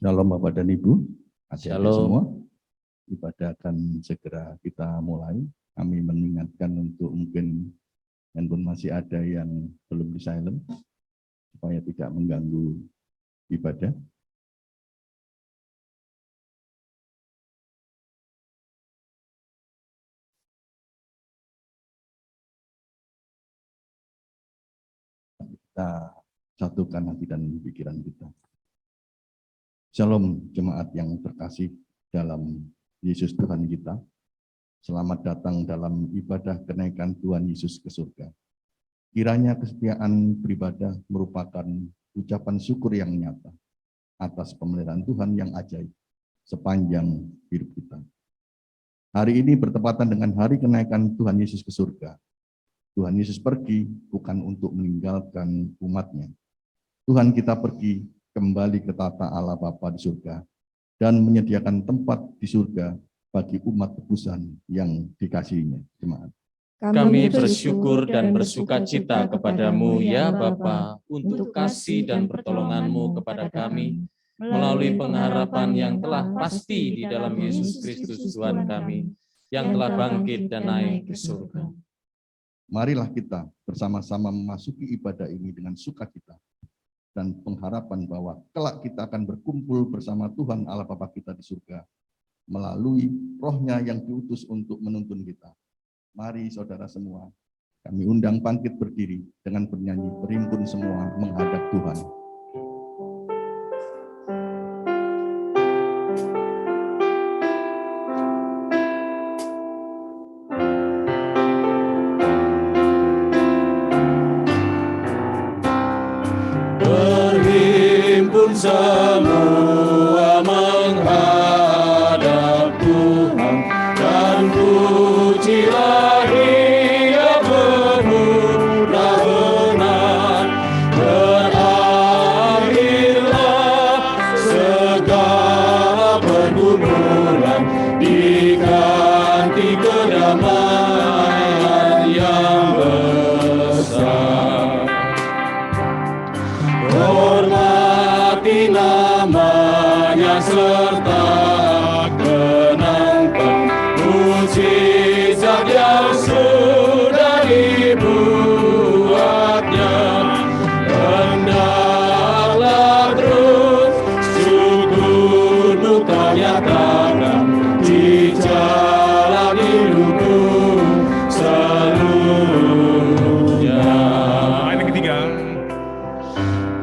Shalom Bapak dan Ibu, adik-adik Shalom. semua. Ibadah akan segera kita mulai. Kami mengingatkan untuk mungkin handphone masih ada yang belum di silent, supaya tidak mengganggu ibadah. Kita satukan hati dan pikiran kita. Shalom jemaat yang terkasih dalam Yesus Tuhan kita. Selamat datang dalam ibadah kenaikan Tuhan Yesus ke surga. Kiranya kesetiaan beribadah merupakan ucapan syukur yang nyata atas pemeliharaan Tuhan yang ajaib sepanjang hidup kita. Hari ini bertepatan dengan hari kenaikan Tuhan Yesus ke surga. Tuhan Yesus pergi bukan untuk meninggalkan umatnya. Tuhan kita pergi kembali ke tata Allah Bapa di surga dan menyediakan tempat di surga bagi umat tebusan yang dikasihinya. Jemaat. Kami bersyukur dan bersukacita kepadamu ya Bapa untuk kasih dan pertolonganmu kepada kami melalui pengharapan yang telah pasti di dalam Yesus Kristus Tuhan kami yang telah bangkit dan naik ke surga. Marilah kita bersama-sama memasuki ibadah ini dengan sukacita dan pengharapan bahwa kelak kita akan berkumpul bersama Tuhan Allah Bapa kita di surga melalui Roh-Nya yang diutus untuk menuntun kita. Mari saudara semua, kami undang bangkit berdiri dengan bernyanyi berimpun semua menghadap Tuhan. Berhimpun semua menghadap Tuhan dan pujilah Dia bermurah benar. Berakhirlah segala pergumulan, diganti kedamaian yang besar. Hormati namanya serta kenangkan mujizat yang sudah dibuatnya. Hendaklah terus syukurmu kau nyatakan di jalan hidupmu seluruhnya. Ayat ketiga.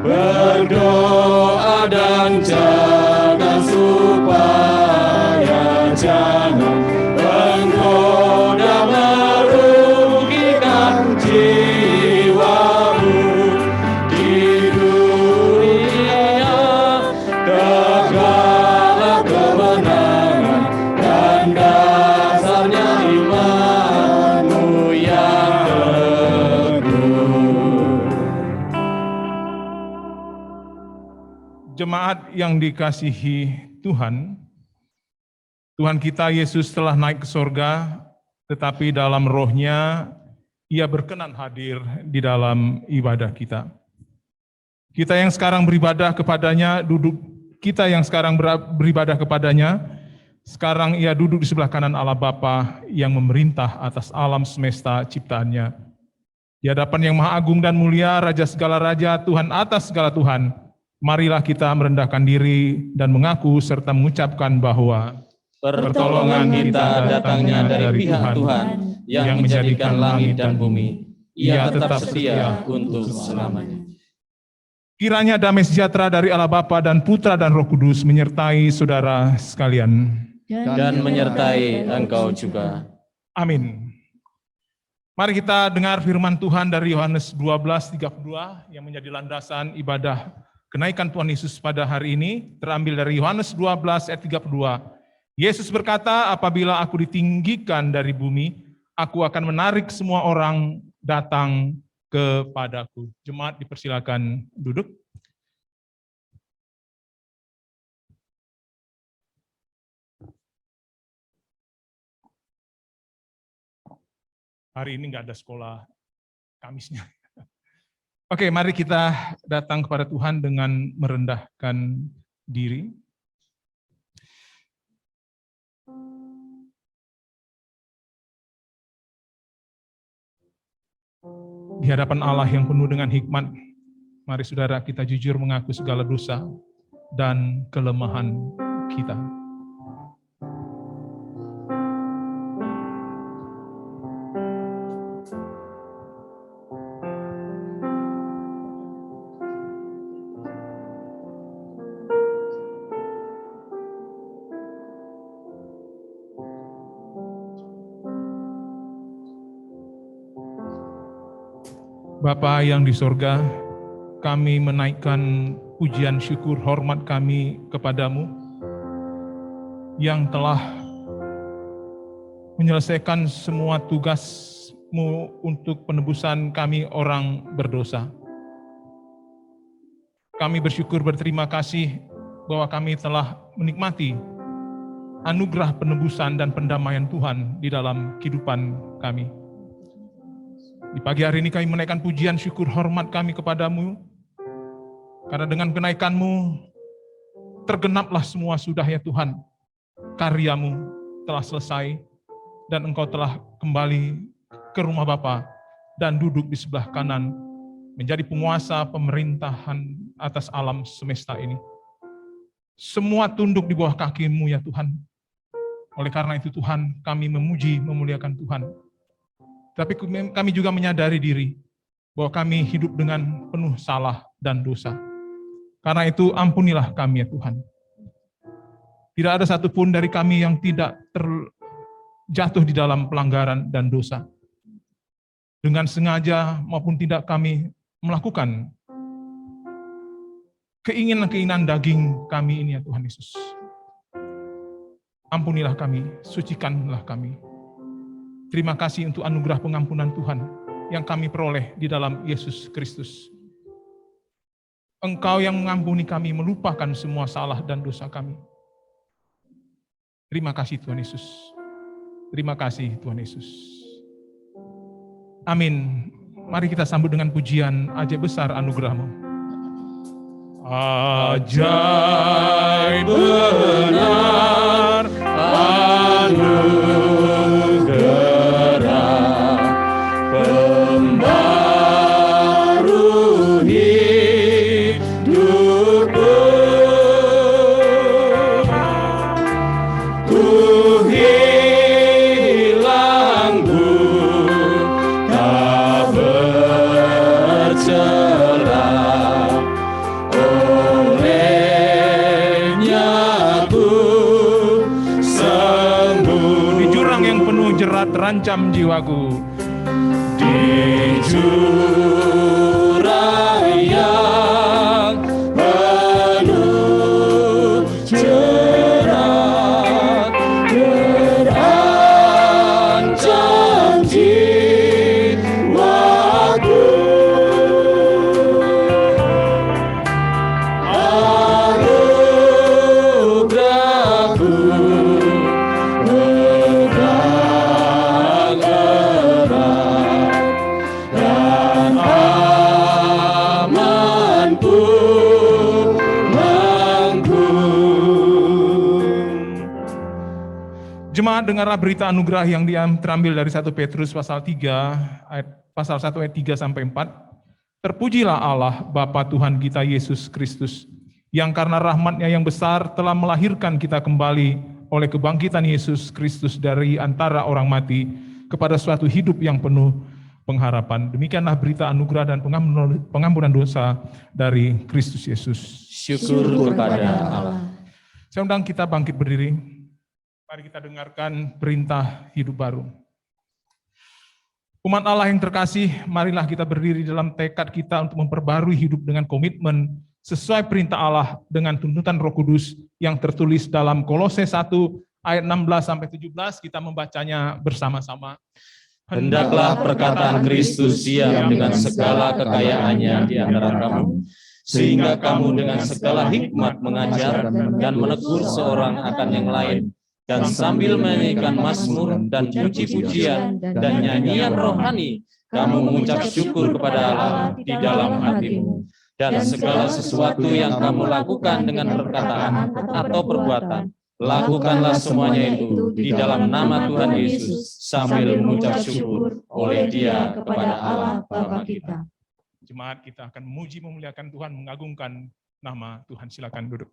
Berdoa dan jaga supaya jangan menggoda merugikan jiwamu di dunia. Tegaklah kemenangan dan dasarnya imanmu yang teguh. Jemaat yang dikasihi Tuhan, Tuhan kita Yesus telah naik ke sorga, tetapi dalam Roh-Nya Ia berkenan hadir di dalam ibadah kita. Kita yang sekarang beribadah kepadanya, beribadah kepadanya, sekarang Ia duduk di sebelah kanan Allah Bapa yang memerintah atas alam semesta ciptaannya. Di hadapan yang Maha Agung dan mulia, Raja segala raja, Tuhan atas segala Tuhan, marilah kita merendahkan diri dan mengaku serta mengucapkan bahwa pertolongan kita datangnya dari pihak Tuhan yang menjadikan langit dan bumi. Ia tetap setia untuk selamanya. kiranya damai sejahtera dari Allah Bapa dan Putra dan Roh Kudus menyertai saudara sekalian. Dan menyertai engkau juga. Amin. Mari kita dengar firman Tuhan dari Yohanes 12:32 yang menjadi landasan ibadah kenaikan Tuhan Yesus pada hari ini, terambil dari Yohanes 12 ayat 32. Yesus berkata, apabila aku ditinggikan dari bumi, aku akan menarik semua orang datang kepadaku. Jemaat dipersilakan duduk. Hari ini nggak ada sekolah Kamisnya. Oke, mari kita datang kepada Tuhan dengan merendahkan diri. Di hadapan Allah yang penuh dengan hikmat, mari saudara kita jujur mengaku segala dosa dan kelemahan kita. Bapa yang di sorga, kami menaikkan pujian syukur hormat kami kepadamu yang telah menyelesaikan semua tugas-Mu untuk penebusan kami orang berdosa. Kami bersyukur berterima kasih bahwa kami telah menikmati anugerah penebusan dan pendamaian Tuhan di dalam kehidupan kami. Di pagi hari ini kami menaikkan pujian syukur hormat kami kepadamu, karena dengan kenaikan-Mu tergenaplah semua sudah ya Tuhan. Karya-Mu telah selesai dan Engkau telah kembali ke rumah Bapa dan duduk di sebelah kanan menjadi penguasa pemerintahan atas alam semesta ini. Semua tunduk di bawah kaki-Mu ya Tuhan. Oleh karena itu Tuhan, kami memuji, memuliakan Tuhan. Tapi kami juga menyadari diri bahwa kami hidup dengan penuh salah dan dosa. Karena itu ampunilah kami ya Tuhan. Tidak ada satupun dari kami yang tidak terjatuh di dalam pelanggaran dan dosa. Dengan sengaja maupun tidak kami melakukan keinginan-keinginan daging kami ini ya Tuhan Yesus. Ampunilah kami, sucikanlah kami. Terima kasih untuk anugerah pengampunan Tuhan yang kami peroleh di dalam Yesus Kristus. Engkau yang mengampuni kami, melupakan semua salah dan dosa kami. Terima kasih Tuhan Yesus. Terima kasih Tuhan Yesus. Amin. Mari kita sambut dengan pujian ajaib besar anugerah-Mu. Ajaib benar anugerah pembaru hidupku. Ku hilang tak bercelah, olehnya ku sembuh. Di jurang yang penuh jerat terancam jiwaku, di jurang yang penuh jerat terancam jiwaku, anugerah-Ku Jemaat, dengarlah berita anugerah yang terambil dari 1 Petrus pasal 3 ayat pasal 1 ayat 3 sampai 4. Terpujilah Allah Bapa Tuhan kita Yesus Kristus, yang karena rahmat-Nya yang besar telah melahirkan kita kembali oleh kebangkitan Yesus Kristus dari antara orang mati kepada suatu hidup yang penuh pengharapan. Demikianlah berita anugerah dan pengampunan dosa dari Kristus Yesus. Syukur kepada Allah. Saya undang kita bangkit berdiri. Mari kita dengarkan perintah hidup baru. Umat Allah yang terkasih, marilah kita berdiri dalam tekad kita untuk memperbarui hidup dengan komitmen sesuai perintah Allah dengan tuntutan Roh Kudus yang tertulis dalam Kolose 1 ayat 16-17. Kita membacanya bersama-sama. Hendaklah perkataan Kristus diam dengan segala kekayaannya di antara kamu, sehingga kamu dengan segala hikmat mengajar dan menegur seorang akan yang lain, dan sambil menyanyikan mazmur dan puji-pujian dan nyanyian rohani, kamu mengucap syukur kepada Allah di dalam hatimu. Dan segala sesuatu yang kamu lakukan dengan perkataan atau perbuatan, Lakukanlah semuanya itu di dalam nama Tuhan Yesus sambil mengucap syukur oleh Dia kepada Allah Bapa kita. Jemaat, kita akan memuji memuliakan Tuhan, mengagungkan nama Tuhan. Silakan duduk.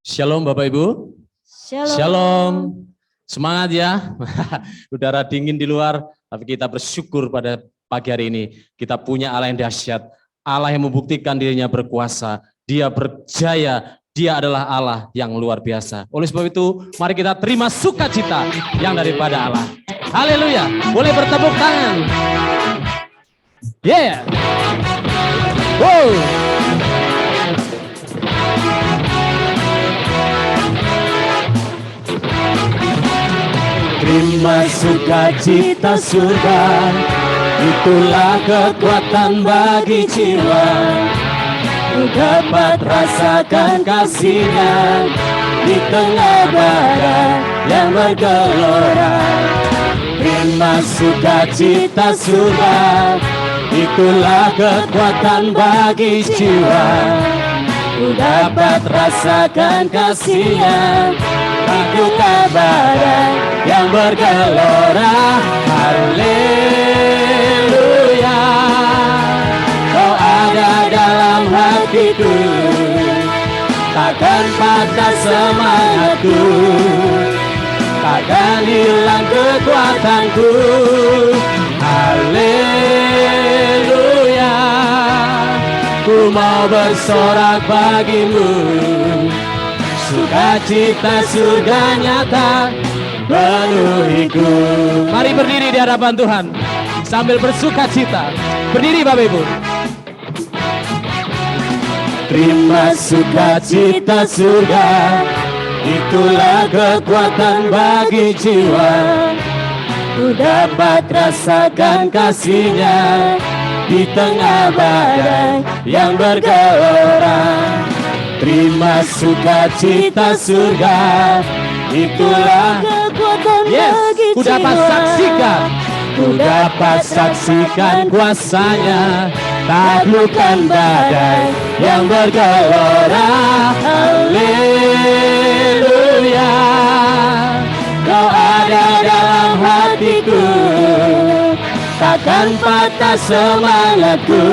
Shalom Bapak Ibu. Shalom. Semangat ya. Udara dingin di luar, tapi kita bersyukur pada pagi hari ini. Kita punya Allah yang dahsyat, Allah yang membuktikan dirinya berkuasa. Dia berjaya, Dia adalah Allah yang luar biasa. Oleh sebab itu, mari kita terima sukacita yang daripada Allah. Haleluya. Boleh bertepuk tangan. Yeah. Wow. Terima sukacita surga, itulah kekuatan bagi jiwa. Ku dapat rasakan kasih-Nya di tengah badai yang bergelora. Terima sukacita surga, itulah kekuatan bagi jiwa. Ku dapat rasakan kasih-Nya duka badai yang bergelora. Haleluya, Kau ada dalam hatiku, takkan patah semangatku, takkan hilang kekuatanku. Haleluya, ku mau bersorak bagimu. Sukacita surga nyata penuhiku. Mari berdiri di hadapan Tuhan sambil bersukacita. Berdiri Bapak Ibu. Terima sukacita surga, itulah kekuatan bagi jiwa. Ku dapat rasakan kasih-Nya di tengah badai yang bergelora. Terima sukacita surga, itulah kekuatan bagi jiwa. Ku dapat saksikan, ku dapat saksikan kuasa-Nya, taklukkan badai yang bergelora. Haleluya, Kau ada dalam hatiku, takkan patah semangatku,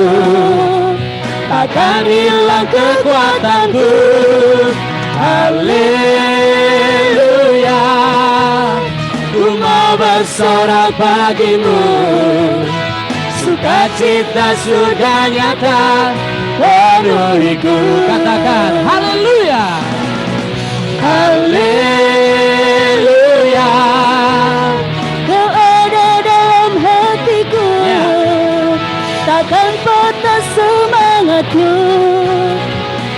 takkan hilang kekuatanku. Haleluya, ku mau bersorak bagimu. Sukacita surga nyata penuhiku. Katakan haleluya. Haleluya, Kau ada dalam hatiku, takkan patah semangatku,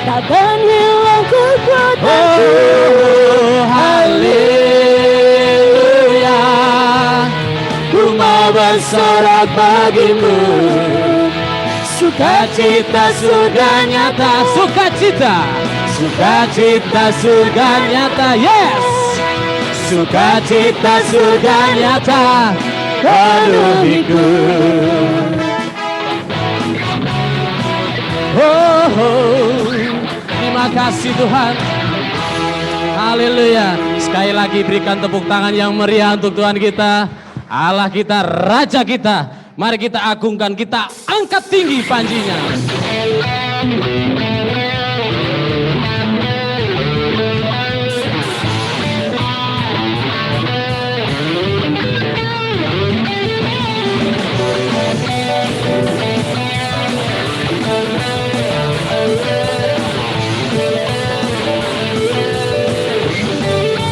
takkan hilang kekuatanku. Oh, haleluya, ku mau bersorak bagimu. Sukacita surga nyata, sukacita, sukacita surga nyata, yes. Sukacita surga nyata penuhiku. Oh, oh, terima kasih Tuhan. Haleluya. Sekali lagi berikan tepuk tangan yang meriah untuk Tuhan kita, Allah kita, Raja kita. Mari kita agungkan, kita angkat tinggi panjinya.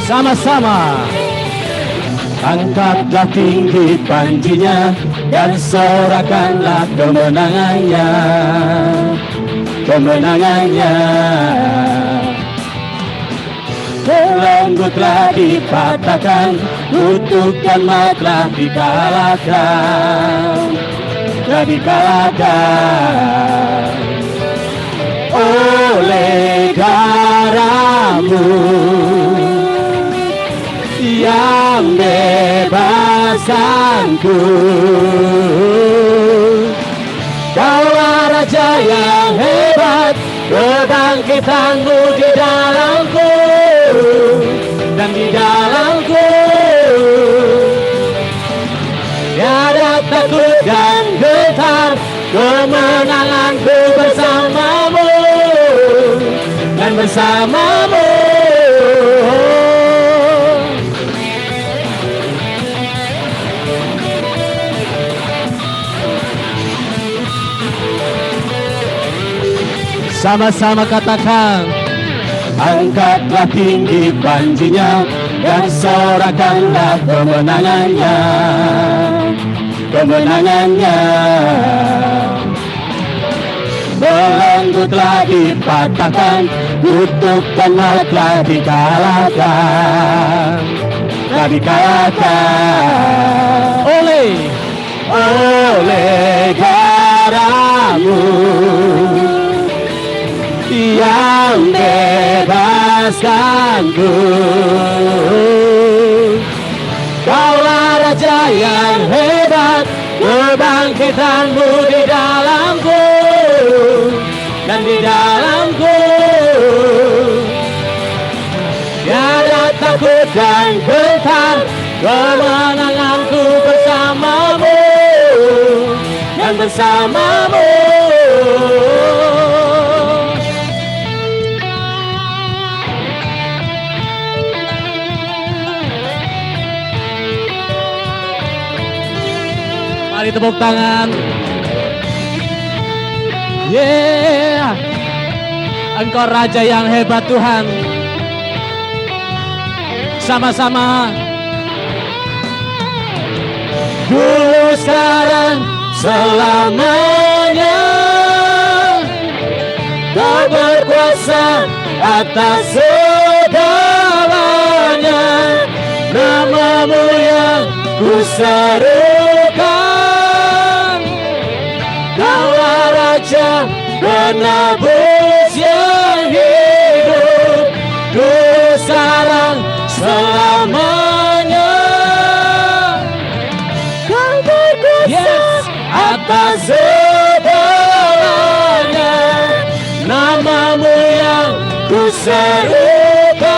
Sama-sama. Angkatlah tinggi panjinya dan sorakanlah kemenangannya, kemenangannya. Belenggu telah dipatahkan, kutukan telah dikalahkan, telah dikalahkan oleh darah-Mu yang bebaskan dalamku. Kaulah Raja yang hebat, kebangkitanmu di dalamku dan di dalamku. Tiada takut dan gentar, kemenanganku bersamamu dan bersamamu. Sama-sama katakan, angkatlah tinggi panjinya dan sorakanlah kemenangannya, kemenangannya. Belenggu telah dipatahkan, kutuk telah dikalahkan, telah dikalahkan oleh darahmu yang bebaskanku. Kaulah Raja yang hebat, kebangkitanmu di dalamku dan di dalamku. Tiada takut dan gentar, kemenanganku bersamamu dan bersamamu. Mari tepuk tangan. Yeah. Engkau Raja yang hebat Tuhan. Sama-sama. Dulu, sekarang, selamanya. Kau berkuasa atas segalanya. Namamu yang ku serukan. Kaulah Raja penebus yang hidup, dulu, sekarang, selamanya. Kau berkuasa atas segalanya. Namamu yang ku serukan.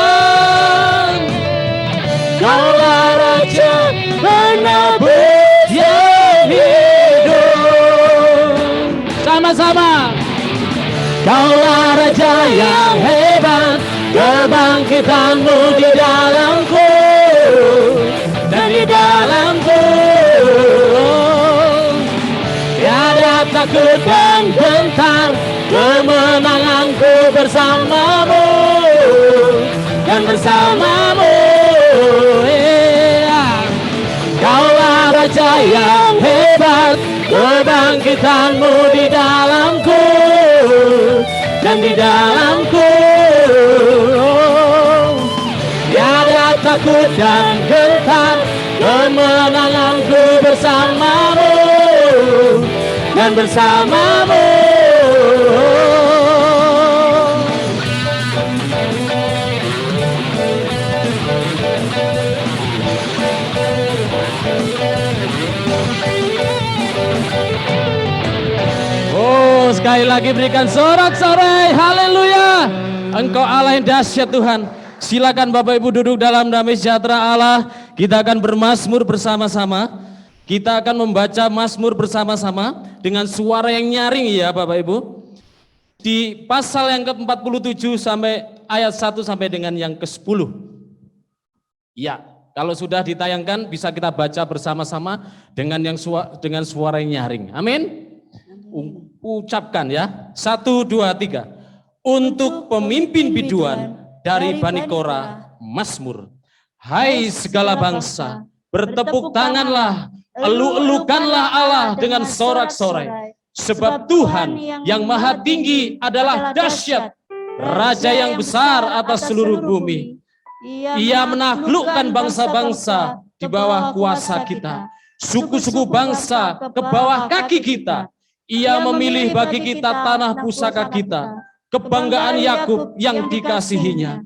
Kaulah Raja penebus yang hidup. Sama-sama. Kaulah Raja yang hebat, kebangkitanmu di dalamku dan di dalamku. Tiada takut dan gentar, kemenanganku bersamamu dan bersamamu. Kaulah Raja yang hebat, kebangkitanmu di dalamku dan di dalamku. Tiada takut dan gentar, kemenanganku bersamamu dan bersamamu. Sekali lagi berikan sorak-sorai, haleluya. Engkau Allah yang dahsyat Tuhan. Silakan Bapak Ibu duduk dalam damai sejahtera Allah. Kita akan bermazmur bersama-sama. Kita akan membaca mazmur bersama-sama dengan suara yang nyaring ya Bapak Ibu. Di pasal yang ke-47 sampai ayat 1 sampai dengan yang ke-10. Ya, kalau sudah ditayangkan bisa kita baca bersama-sama dengan suara yang nyaring. Amin. Ucapkan ya, 1, 2, 3. Untuk pemimpin biduan dari Bani Korah, mazmur. Hai segala bangsa, bertepuk tanganlah, elu-elukanlah Allah dengan sorak-sorai. Sebab Tuhan yang maha tinggi adalah dahsyat, Raja yang besar atas seluruh bumi. Ia menaklukkan bangsa-bangsa di bawah kuasa kita, suku-suku bangsa ke bawah kaki kita. Ia memilih bagi kita tanah pusaka kita, kebanggaan Yakub yang dikasihinya.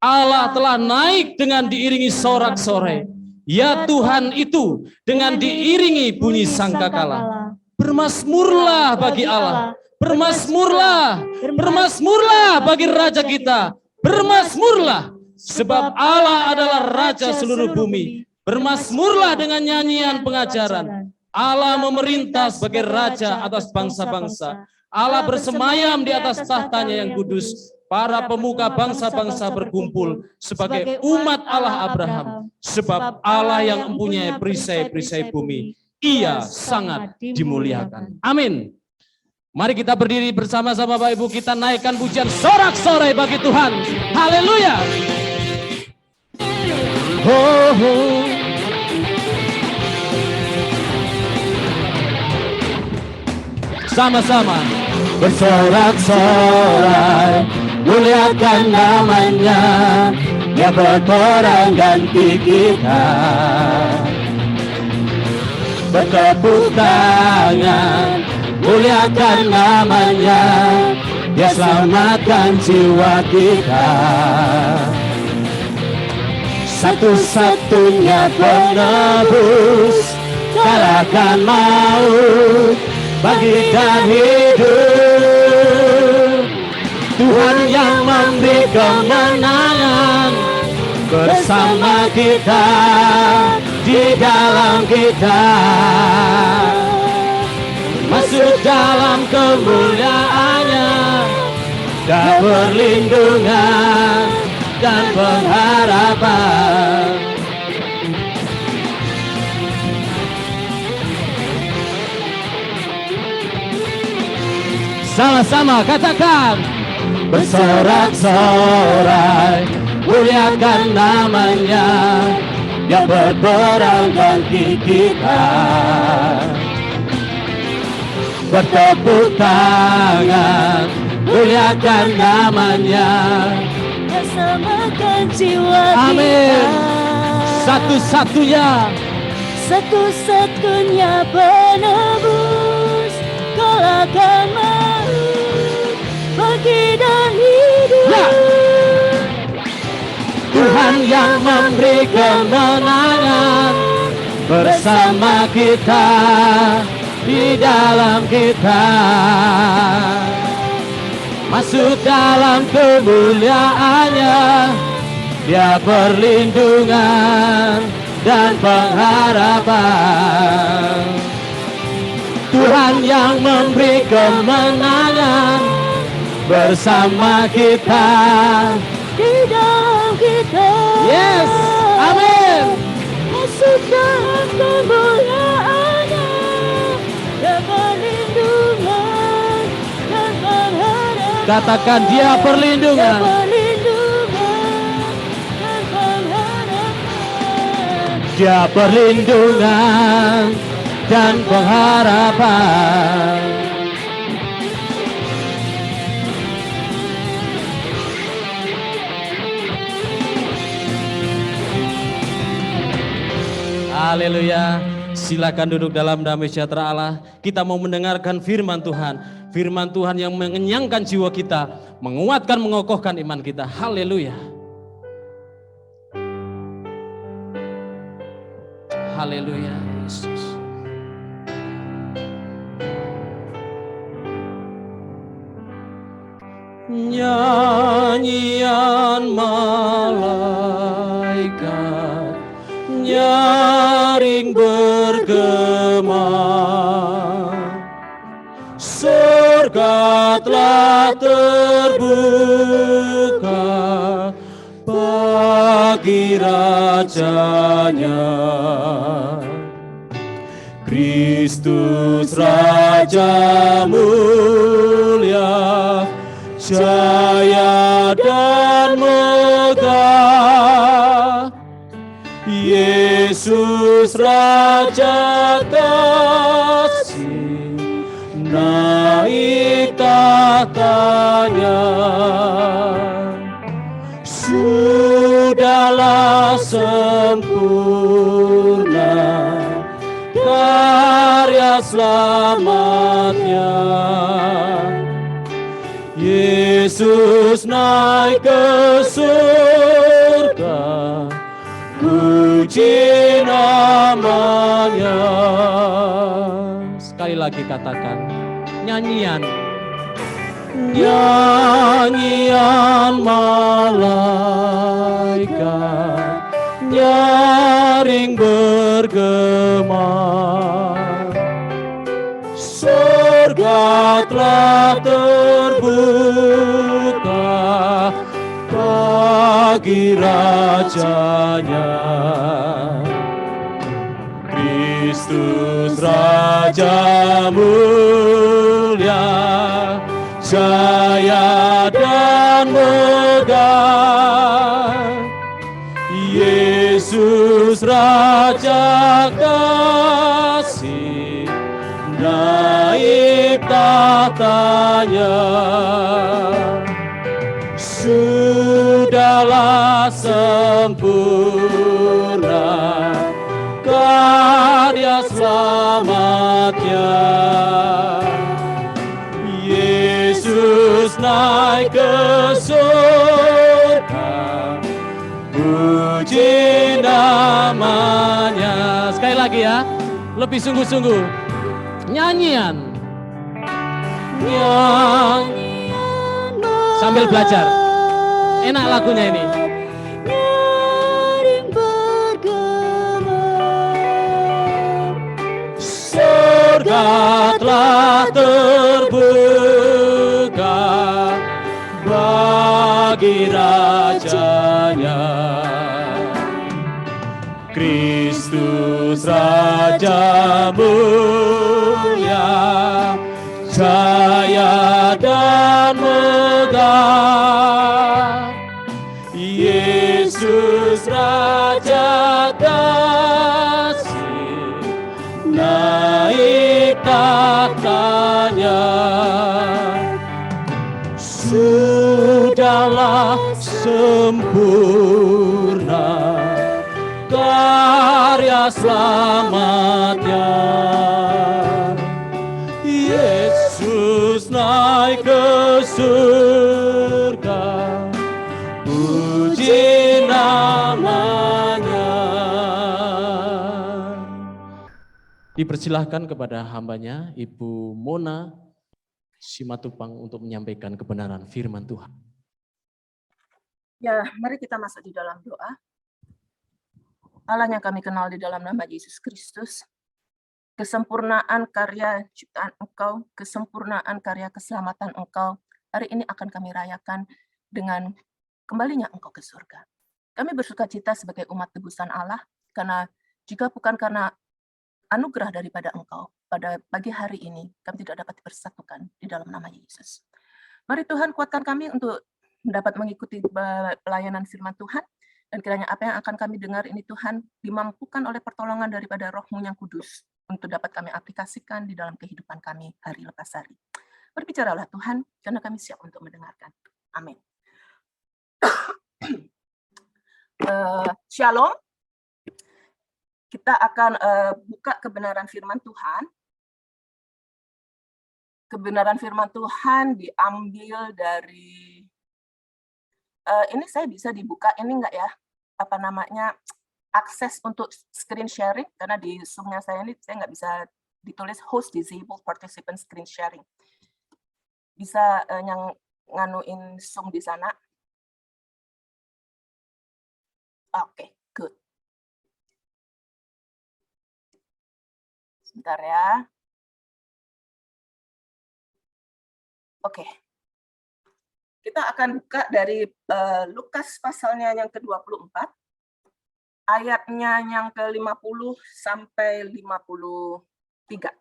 Allah telah naik dengan diiringi sorak-sorai. ya Tuhan itu dengan diiringi bunyi sangkakala. Bermasmurlah bagi Allah, bermasmurlah, bermasmurlah bagi Raja kita, bermasmurlah, sebab Allah adalah Raja seluruh bumi. Bermasmurlah dengan nyanyian pengajaran. Allah memerintah sebagai Raja atas bangsa-bangsa. Allah bersemayam di atas tahtanya yang kudus. Para pemuka bangsa-bangsa berkumpul sebagai umat Allah Abraham. Sebab Allah yang mempunyai perisai-perisai bumi, Ia sangat dimuliakan. Amin. Mari kita berdiri bersama-sama Bapak Ibu, kita naikkan pujian sorak-sorai bagi Tuhan. Haleluya. Oh, oh. Sama-sama bersorak-sorai, muliakan namanya, Dia berperang ganti kita. Bertepuk tangan, muliakan namanya, Dia selamatkan jiwa kita. Satu-satunya penebus, kalahkan maut, bagi dan hidup. Tuhan yang memberi kemenangan bersama kita, di dalam kita. Masuk dalam kemuliaannya, dan perlindungan dan pengharapan. Sama-sama katakan, bersorak-sorai, muliakan namanya, Dia berperang ganti kita. Bertepuk tangan, muliakan namanya, Dia selamatkan jiwa amin. kita. Satu-satunya penebus, kalahkan maut, bagi dan hidup. Ya. Tuhan yang memberi kemenangan bersama kita, di dalam kita. Masuk dalam kemuliaannya, Dia perlindungan dan pengharapan. Tuhan yang memberi kemenangan bersama kita, Di dalam kita. yes, amin. Masuk dalam kemuliaannya, dan perlindungan dan pengharapan. Katakan Dia perlindungan, Dan pengharapan. Dia perlindungan dan pengharapan. Haleluya. Silakan duduk dalam damai sejahtera Allah. Kita mau mendengarkan firman Tuhan. Firman Tuhan yang mengenyangkan jiwa kita, menguatkan, mengokohkan iman kita. Haleluya. Haleluya, Yesus. Nyanyian malaikat, nyaring bergema, surga telah terbuka bagi rajanya. Kristus Raja mulia, jaya dan megah. Yesus Raja kasih, naik tahtanya. Sudahlah sempurna karya selamatnya. Yesus naik ke surga, puji Sekali lagi katakan, nyanyian. Nyanyian malaikat nyaring bergema, surga telah terbuka bagi rajanya. Kristus Raja mulia, jaya dan megah. Yesus Raja kasih, naik tahtanya. Sudahlah sempurna karya selamatnya. Yesus naik ke surga, puji namanya. Sekali lagi ya, lebih sungguh-sungguh. Nyanyian. Sambil belajar. Enak lagunya ini. Nyaring bergema, Surga telah terbuka bagi rajanya. Kristus Raja mulia, jaya dan megah. Yesus Raja kasih, naik tahtanya. Sudahlah sempurna karya selamatnya. Yesus naik ke surga, puji namanya. Dipersilahkan kepada hambanya Ibu Mona Simatupang untuk menyampaikan kebenaran firman Tuhan. Ya, mari kita masuk di dalam doa. Allah yang kami kenal di dalam nama Yesus Kristus, kesempurnaan karya ciptaan Engkau, kesempurnaan karya keselamatan Engkau, hari ini akan kami rayakan dengan kembalinya Engkau ke surga. Kami bersukacita sebagai umat tebusan Allah, karena jika bukan karena anugerah daripada Engkau, pada pagi hari ini kami tidak dapat dipersatukan di dalam nama Yesus. Mari Tuhan kuatkan kami untuk dapat mengikuti pelayanan firman Tuhan, dan kiranya apa yang akan kami dengar ini Tuhan dimampukan oleh pertolongan daripada Roh-Mu yang kudus untuk dapat kami aplikasikan di dalam kehidupan kami hari lepas hari. Berbicaralah Tuhan, karena kami siap untuk mendengarkan. Amin. Shalom. Kita akan buka kebenaran firman Tuhan. Kebenaran firman Tuhan diambil dari ini saya bisa dibuka ini enggak ya? Apa namanya? Akses untuk screen sharing, karena di Zoom-nya saya ini saya nggak bisa ditulis host disabled participant screen sharing. Bisa yang nganuin Zoom di sana? Oke, good. Sebentar ya. Oke. Kita akan buka dari Lukas pasalnya yang ke-24, ayatnya yang ke-50 sampai 53.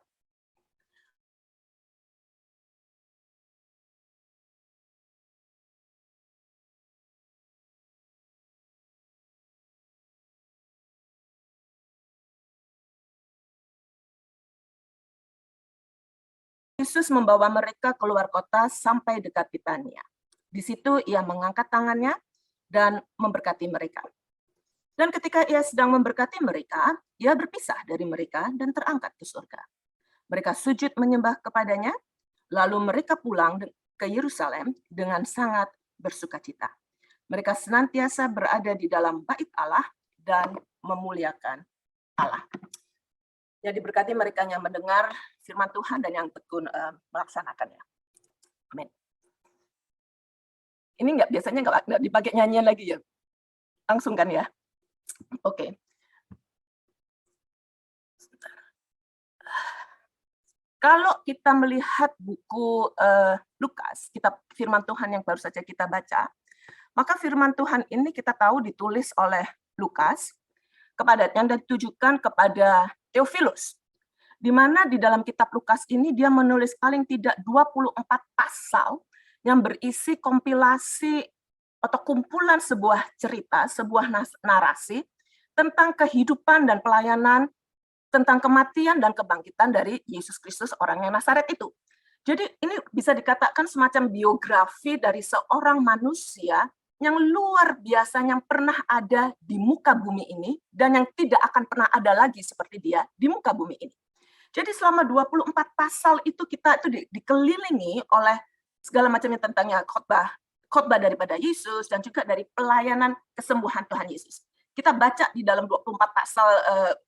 Yesus membawa mereka keluar kota sampai dekat Betania. Di situ ia mengangkat tangannya dan memberkati mereka. Dan ketika ia sedang memberkati mereka, ia berpisah dari mereka dan terangkat ke surga. Mereka sujud menyembah kepadanya, lalu mereka pulang ke Yerusalem dengan sangat bersukacita. Mereka senantiasa berada di dalam bait Allah dan memuliakan Allah. yang diberkati mereka yang mendengar firman Tuhan dan yang tekun melaksanakannya. Amin. Ini biasanya nggak dipakai nyanyian lagi ya? Langsung kan ya? Oke. Kalau kita melihat buku Lukas, kitab firman Tuhan yang baru saja kita baca, maka firman Tuhan ini kita tahu ditulis oleh Lukas yang ditujukan kepada Theophilus, di mana di dalam kitab Lukas ini dia menulis paling tidak 24 pasal yang berisi kompilasi atau kumpulan sebuah cerita, sebuah narasi tentang kehidupan dan pelayanan, tentang kematian dan kebangkitan dari Yesus Kristus orang yang Nazaret itu. Jadi ini bisa dikatakan semacam biografi dari seorang manusia yang luar biasa yang pernah ada di muka bumi ini dan yang tidak akan pernah ada lagi seperti dia di muka bumi ini. Jadi selama 24 pasal itu kita itu dikelilingi oleh segala macamnya tentangnya khotbah daripada Yesus dan juga dari pelayanan kesembuhan Tuhan Yesus. Kita baca di dalam 24 pasal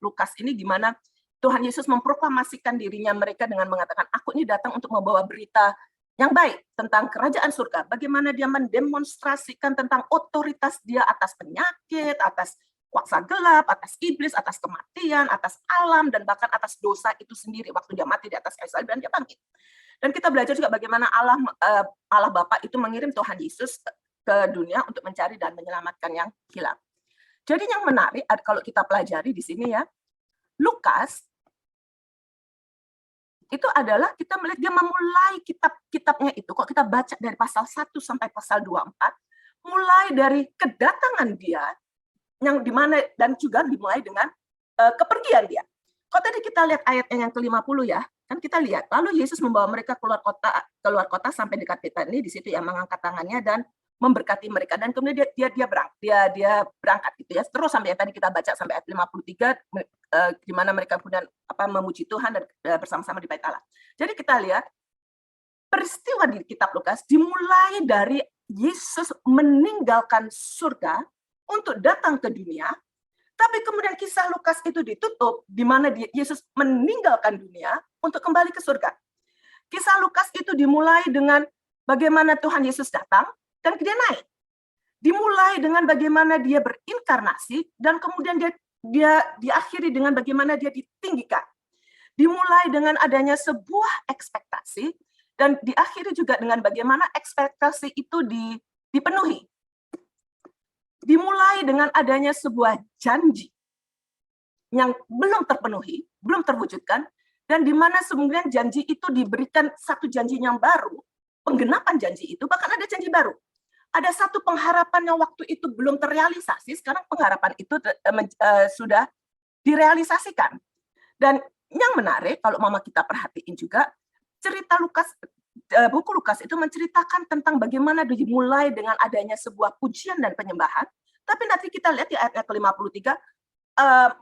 Lukas ini di mana Tuhan Yesus memproklamasikan dirinya mereka dengan mengatakan, aku ini datang untuk membawa berita yang baik tentang kerajaan surga. Bagaimana dia mendemonstrasikan tentang otoritas dia atas penyakit, atas kuasa gelap, atas iblis, atas kematian, atas alam, dan bahkan atas dosa itu sendiri waktu dia mati di atas kayu salib dan dia bangkit. Dan kita belajar juga bagaimana Allah Bapa itu mengirim Tuhan Yesus ke dunia untuk mencari dan menyelamatkan yang hilang. Jadi yang menarik kalau kita pelajari di sini ya, Lukas itu adalah kita melihat dia memulai kitabnya itu, kok kita baca dari pasal 1 sampai pasal 24, mulai dari kedatangan dia, yang dimana dan juga dimulai dengan kepergian dia. Kok tadi kita lihat ayatnya yang ke-50 ya, kan kita lihat, lalu Yesus membawa mereka keluar kota sampai dekat Betani, di situ ya mengangkat tangannya dan memberkati mereka, dan kemudian dia berangkat gitu ya, terus sampai yang tadi kita baca sampai ayat 53 di mana mereka kemudian memuji Tuhan dan bersama-sama di Bait Allah. Jadi kita lihat peristiwa di kitab Lukas dimulai dari Yesus meninggalkan surga untuk datang ke dunia, tapi kemudian kisah Lukas itu ditutup di mana Yesus meninggalkan dunia untuk kembali ke surga. Kisah Lukas itu dimulai dengan bagaimana Tuhan Yesus datang dan dia naik. Dimulai dengan bagaimana dia berinkarnasi dan kemudian dia diakhiri dengan bagaimana dia ditinggikan. Dimulai dengan adanya sebuah ekspektasi dan diakhiri juga dengan bagaimana ekspektasi itu dipenuhi. Dimulai dengan adanya sebuah janji yang belum terpenuhi, belum terwujudkan, dan di mana kemudian janji itu diberikan satu janji yang baru, penggenapan janji itu, bahkan ada janji baru. Ada satu pengharapan yang waktu itu belum terrealisasi, sekarang pengharapan itu sudah direalisasikan. Dan yang menarik, kalau mama kita perhatiin juga, cerita Lukas, buku Lukas itu menceritakan tentang bagaimana dimulai dengan adanya sebuah pujian dan penyembahan, tapi nanti kita lihat di ayat ke-53,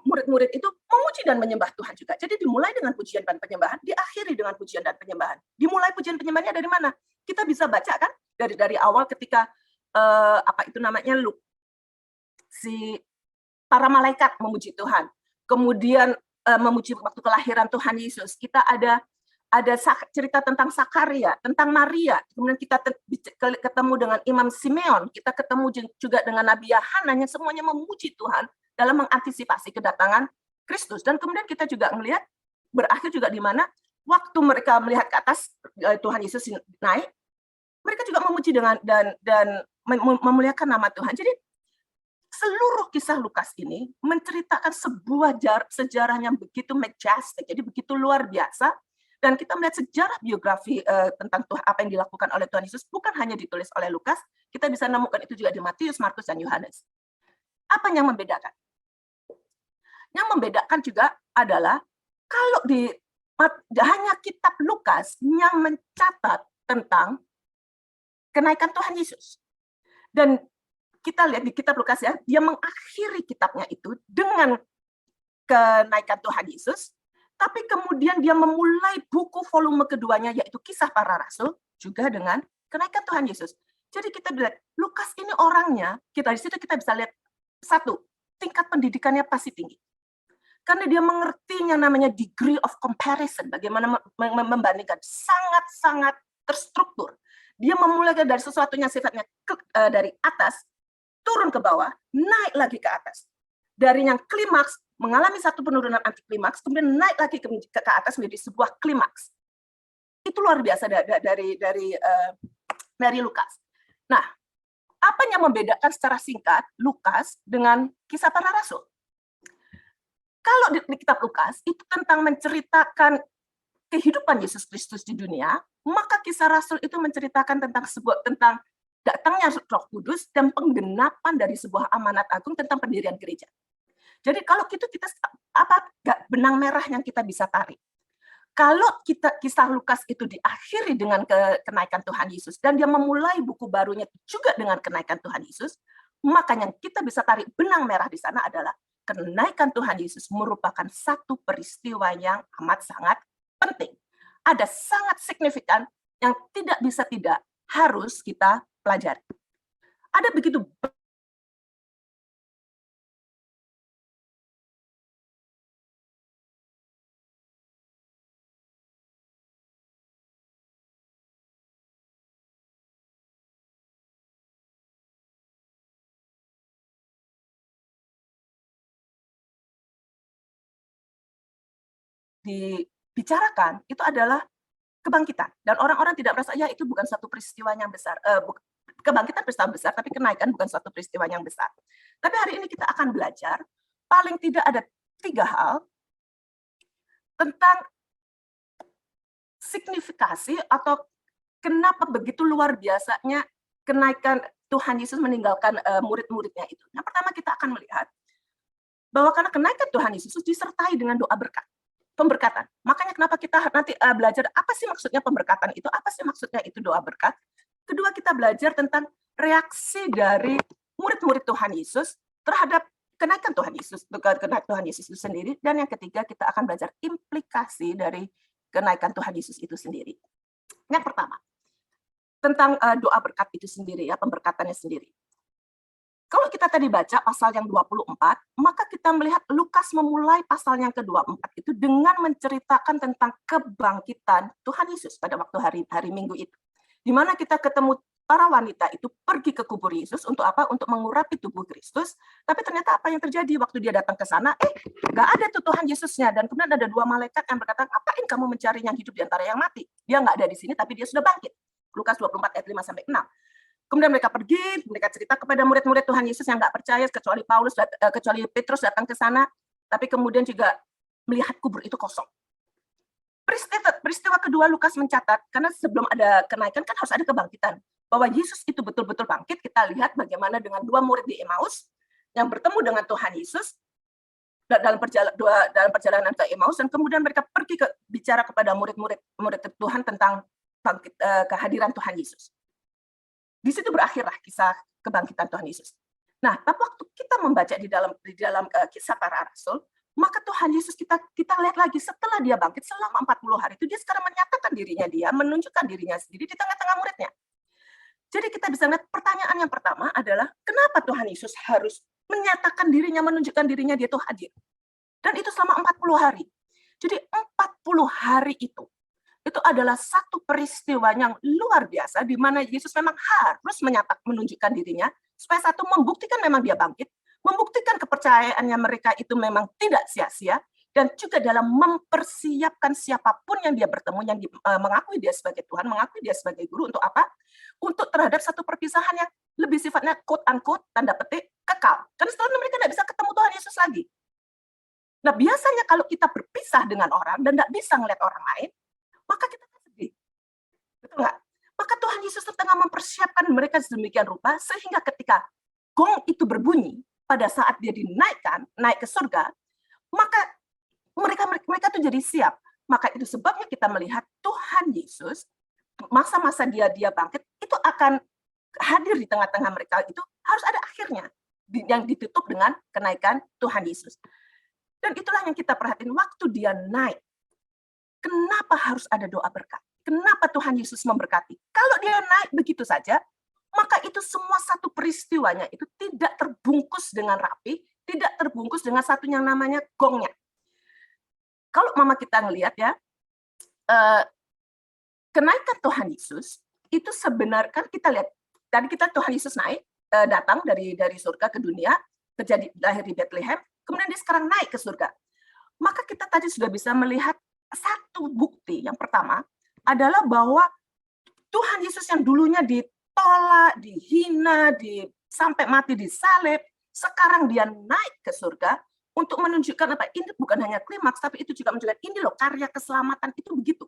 murid-murid itu memuji dan menyembah Tuhan juga. Jadi dimulai dengan pujian dan penyembahan, diakhiri dengan pujian dan penyembahan. Dimulai pujian penyembahannya dari mana? Kita bisa baca kan dari awal ketika si para malaikat memuji Tuhan, kemudian memuji waktu kelahiran Tuhan Yesus. Kita ada cerita tentang Sakaria, tentang Maria, kemudian kita ketemu dengan Imam Simeon, kita ketemu juga dengan Nabi Yohanes, yang semuanya memuji Tuhan dalam mengantisipasi kedatangan Kristus. Dan kemudian kita juga melihat berakhir juga di mana waktu mereka melihat ke atas Tuhan Yesus naik, mereka juga memuji dan memuliakan nama Tuhan. Jadi seluruh kisah Lukas ini menceritakan sebuah sejarah yang begitu majestic, jadi begitu luar biasa. Dan kita melihat sejarah biografi tentang Tuhan, apa yang dilakukan oleh Tuhan Yesus bukan hanya ditulis oleh Lukas, kita bisa menemukan itu juga di Matius, Markus, dan Yohanes. Apa yang membedakan? Yang membedakan juga adalah kalau hanya kitab Lukas yang mencatat tentang kenaikan Tuhan Yesus. Dan kita lihat di kitab Lukas ya, dia mengakhiri kitabnya itu dengan kenaikan Tuhan Yesus, tapi kemudian dia memulai buku volume keduanya, yaitu Kisah Para Rasul, juga dengan kenaikan Tuhan Yesus. Jadi kita lihat, Lukas ini orangnya, di situ kita bisa lihat, satu, tingkat pendidikannya pasti tinggi. Karena dia mengertinya namanya degree of comparison, bagaimana membandingkan, sangat-sangat terstruktur. Dia memulai dari sesuatu yang sifatnya dari atas, turun ke bawah, naik lagi ke atas. Dari yang klimaks, mengalami satu penurunan anti klimaks, kemudian naik lagi ke atas menjadi sebuah klimaks. Itu luar biasa dari Lukas. Nah, apa yang membedakan secara singkat Lukas dengan Kisah Para Rasul? Kalau di kitab Lukas itu tentang menceritakan kehidupan Yesus Kristus di dunia, maka Kisah Rasul itu menceritakan tentang datangnya Roh Kudus dan penggenapan dari sebuah amanat agung tentang pendirian gereja. Jadi kalau kita benang merah yang kita bisa tarik. Kalau kisah Lukas itu diakhiri dengan kenaikan Tuhan Yesus dan dia memulai buku barunya juga dengan kenaikan Tuhan Yesus, maka yang kita bisa tarik benang merah di sana adalah kenaikan Tuhan Yesus merupakan satu peristiwa yang amat sangat penting. Ada sangat signifikan yang tidak bisa tidak harus kita pelajari. Ada begitu dibicarakan itu adalah kebangkitan, dan orang-orang tidak merasa ya itu bukan satu peristiwa yang besar. Kebangkitan peristiwa besar, tapi kenaikan bukan suatu peristiwa yang besar. Tapi hari ini kita akan belajar paling tidak ada 3 hal tentang signifikasi atau kenapa begitu luar biasanya kenaikan Tuhan Yesus meninggalkan murid-muridnya itu. Yang pertama kita akan melihat bahwa karena kenaikan Tuhan Yesus disertai dengan doa berkat. Pemberkatan. Makanya kenapa kita nanti belajar apa sih maksudnya pemberkatan itu, apa sih maksudnya itu doa berkat. Kedua, kita belajar tentang reaksi dari murid-murid Tuhan Yesus terhadap kenaikan Tuhan Yesus, kenaikan Tuhan Yesus itu sendiri. Dan yang ketiga, kita akan belajar implikasi dari kenaikan Tuhan Yesus itu sendiri. Yang pertama, tentang doa berkat itu sendiri, ya, pemberkatannya sendiri. Kalau kita tadi baca pasal yang 24, maka kita melihat Lukas memulai pasal yang ke-24 itu dengan menceritakan tentang kebangkitan Tuhan Yesus pada waktu hari Minggu itu. Di mana kita ketemu para wanita itu pergi ke kubur Yesus untuk apa? Untuk mengurapi tubuh Kristus. Tapi ternyata apa yang terjadi waktu dia datang ke sana? Nggak ada tuh Tuhan Yesusnya. Dan kemudian ada 2 malaikat yang berkata, ngapain kamu mencari yang hidup di antara yang mati? Dia nggak ada di sini, tapi dia sudah bangkit. Lukas 24 ayat 5-6. Kemudian mereka pergi, mereka cerita kepada murid-murid Tuhan Yesus yang nggak percaya, kecuali Petrus datang ke sana, tapi kemudian juga melihat kubur itu kosong. Peristiwa kedua Lukas mencatat, karena sebelum ada kenaikan kan harus ada kebangkitan. Bahwa Yesus itu betul-betul bangkit, kita lihat bagaimana dengan 2 murid di Emmaus yang bertemu dengan Tuhan Yesus dalam perjalanan ke Emmaus, dan kemudian mereka pergi bicara kepada murid Tuhan tentang kehadiran Tuhan Yesus. Di situ berakhirlah kisah kebangkitan Tuhan Yesus. Nah, tapi waktu kita membaca di dalam Kisah Para Rasul, maka Tuhan Yesus kita lihat lagi setelah dia bangkit selama 40 hari itu dia sekarang menyatakan dirinya, dia menunjukkan dirinya sendiri di tengah-tengah muridnya. Jadi kita bisa lihat pertanyaan yang pertama adalah kenapa Tuhan Yesus harus menyatakan dirinya, menunjukkan dirinya dia itu hadir. Dan itu selama 40 hari. Jadi 40 hari itu adalah satu peristiwa yang luar biasa di mana Yesus memang harus menunjukkan dirinya supaya satu membuktikan memang dia bangkit, membuktikan kepercayaannya mereka itu memang tidak sia-sia, dan juga dalam mempersiapkan siapapun yang dia bertemu, yang mengakui dia sebagai Tuhan, mengakui dia sebagai guru, untuk apa? Untuk terhadap satu perpisahan yang lebih sifatnya quote-unquote, tanda petik, kekal. Karena setelah mereka tidak bisa ketemu Tuhan Yesus lagi. Nah, biasanya kalau kita berpisah dengan orang dan tidak bisa melihat orang lain, maka kita sedih. Betul nggak? Maka Tuhan Yesus tengah mempersiapkan mereka sedemikian rupa, sehingga ketika gong itu berbunyi, pada saat dia dinaikkan, naik ke surga, maka mereka tuh jadi siap. Maka itu sebabnya kita melihat Tuhan Yesus, masa-masa dia bangkit, itu akan hadir di tengah-tengah mereka, itu harus ada akhirnya, yang ditutup dengan kenaikan Tuhan Yesus. Dan itulah yang kita perhatiin waktu dia naik. Kenapa harus ada doa berkat? Kenapa Tuhan Yesus memberkati? Kalau dia naik begitu saja, maka itu semua satu peristiwanya itu tidak terbungkus dengan rapi, tidak terbungkus dengan satu yang namanya gongnya. kalau mama kita ngelihat ya, kenaikan Tuhan Yesus itu sebenarnya kan kita lihat tadi kita Tuhan Yesus naik datang dari surga ke dunia, terjadi lahir di Bethlehem, kemudian dia sekarang naik ke surga. Maka kita tadi sudah bisa melihat satu bukti. Yang pertama adalah bahwa Tuhan Yesus yang dulunya ditolak, dihina, sampai mati disalib, sekarang dia naik ke surga untuk menunjukkan apa? Ini bukan hanya klimaks, tapi itu juga menunjukkan ini loh karya keselamatan itu begitu.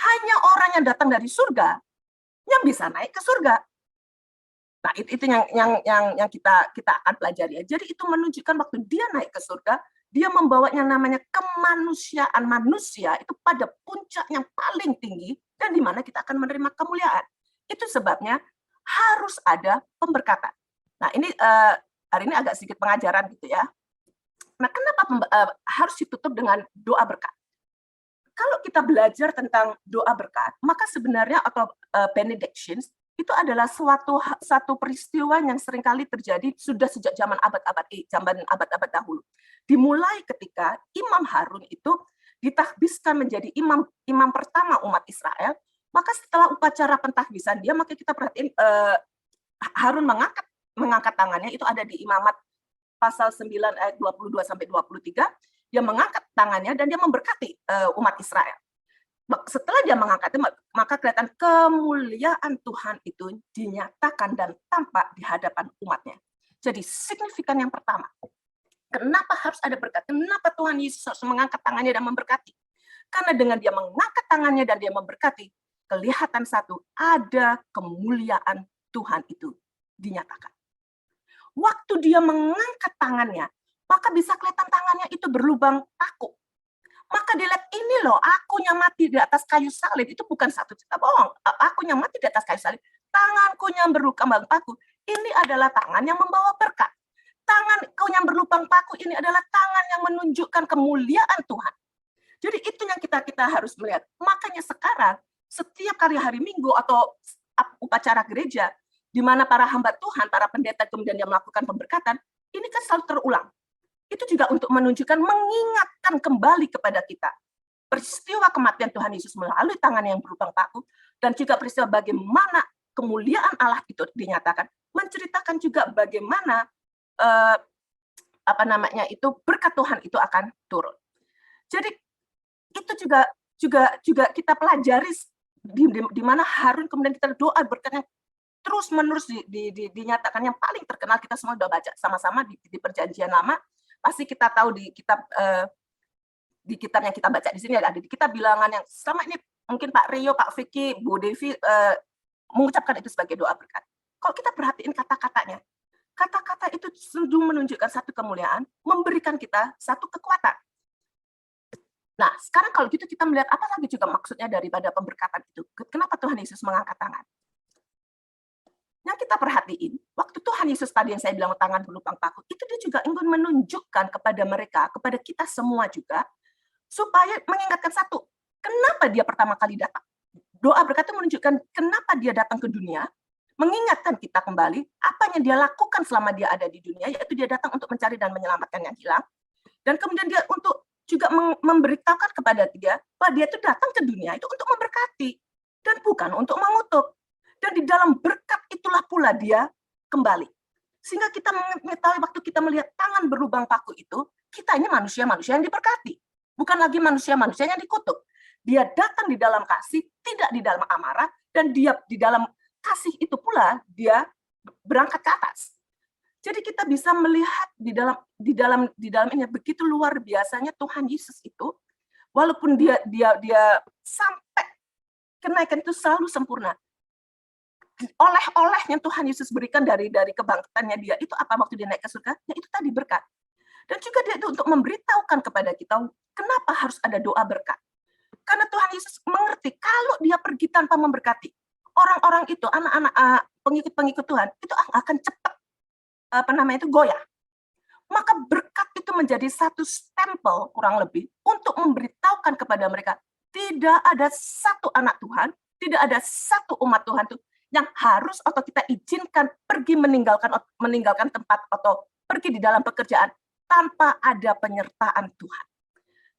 Hanya orang yang datang dari surga yang bisa naik ke surga. Nah, itu yang kita akan pelajari ya. Jadi itu menunjukkan waktu dia naik ke surga, dia membawa yang namanya kemanusiaan manusia itu pada puncak yang paling tinggi dan di mana kita akan menerima kemuliaan. Itu sebabnya harus ada pemberkatan. Nah, ini hari ini agak sedikit pengajaran gitu ya. Nah, kenapa harus ditutup dengan doa berkat? Kalau kita belajar tentang doa berkat, maka sebenarnya atau benedictions itu adalah satu peristiwa yang seringkali terjadi sudah sejak zaman abad-abad dahulu. Dimulai ketika Imam Harun itu ditahbiskan menjadi imam pertama umat Israel, maka setelah upacara pentahbisan dia, maka kita perhatiin Harun mengangkat tangannya, itu ada di Imamat pasal 9 ayat 22 sampai 23, dia mengangkat tangannya dan dia memberkati umat Israel. Setelah dia mengangkatnya, maka kelihatan kemuliaan Tuhan itu dinyatakan dan tampak di hadapan umatnya. Jadi signifikan yang pertama, kenapa harus ada berkat? Kenapa Tuhan Yesus harus mengangkat tangannya dan memberkati? Karena dengan dia mengangkat tangannya dan dia memberkati, kelihatan satu, ada kemuliaan Tuhan itu dinyatakan. Waktu dia mengangkat tangannya, maka bisa kelihatan tangannya itu berlubang paku. Maka dilihat, ini loh, aku yang mati di atas kayu salib, itu bukan satu cerita bohong. Aku yang mati di atas kayu salib, tanganku yang berlubang paku, ini adalah tangan yang membawa berkat. Tanganku yang berlubang paku ini adalah tangan yang menunjukkan kemuliaan Tuhan. Jadi itu yang kita harus melihat. Makanya sekarang, setiap kali hari Minggu atau upacara gereja, di mana para hamba Tuhan, para pendeta kemudian yang melakukan pemberkatan, ini kan selalu terulang. Itu juga untuk menunjukkan, mengingatkan kembali kepada kita peristiwa kematian Tuhan Yesus melalui tangan yang berlubang paku, dan juga peristiwa bagaimana kemuliaan Allah itu dinyatakan, menceritakan juga bagaimana berkat Tuhan itu akan turun. Jadi itu juga kita pelajari di mana Harun kemudian kita doa berkatnya terus menerus dinyatakan. Yang paling terkenal kita semua sudah baca sama-sama di Perjanjian Lama. Pasti kita tahu di kitab yang kita baca di sini ada di kitab Bilangan yang selama ini mungkin Pak Rio, Pak Vicky, Bu Devi mengucapkan itu sebagai doa berkat. Kalau kita perhatiin kata-katanya, kata-kata itu sungguh menunjukkan satu kemuliaan, memberikan kita satu kekuatan. Nah, sekarang kalau gitu kita melihat apa lagi juga maksudnya daripada pemberkatan itu. Kenapa Tuhan Yesus mengangkat tangan? Yang kita perhatiin, waktu Tuhan Yesus tadi yang saya bilang tangan berlubang paku, itu dia juga ingin menunjukkan kepada mereka, kepada kita semua juga, supaya mengingatkan satu, kenapa dia pertama kali datang. Doa berkat itu menunjukkan kenapa dia datang ke dunia, mengingatkan kita kembali, apa yang dia lakukan selama dia ada di dunia, yaitu dia datang untuk mencari dan menyelamatkan yang hilang, dan kemudian dia untuk juga memberitahukan kepada dia, bahwa dia itu datang ke dunia itu untuk memberkati, dan bukan untuk mengutuk. Dan di dalam berkat itulah pula dia kembali. Sehingga kita mengetahui waktu kita melihat tangan berlubang paku itu, kita ini manusia-manusia yang diberkati. Bukan lagi manusia-manusia yang dikutuk. Dia datang di dalam kasih, tidak di dalam amarah, dan dia di dalam kasih itu pula dia berangkat ke atas. Jadi kita bisa melihat di dalam ini begitu luar biasanya Tuhan Yesus itu, walaupun dia sampai kenaikan itu selalu sempurna. Oleh-oleh yang Tuhan Yesus berikan dari kebangkitannya dia, itu apa waktu dia naik ke surga? Ya itu tadi berkat. Dan juga dia itu untuk memberitahukan kepada kita, kenapa harus ada doa berkat. Karena Tuhan Yesus mengerti, kalau dia pergi tanpa memberkati, orang-orang itu, anak-anak pengikut-pengikut Tuhan, itu akan cepat goyah. Maka berkat itu menjadi satu stempel kurang lebih untuk memberitahukan kepada mereka, tidak ada satu anak Tuhan, tidak ada satu umat Tuhan itu yang harus atau kita izinkan pergi meninggalkan tempat atau pergi di dalam pekerjaan tanpa ada penyertaan Tuhan.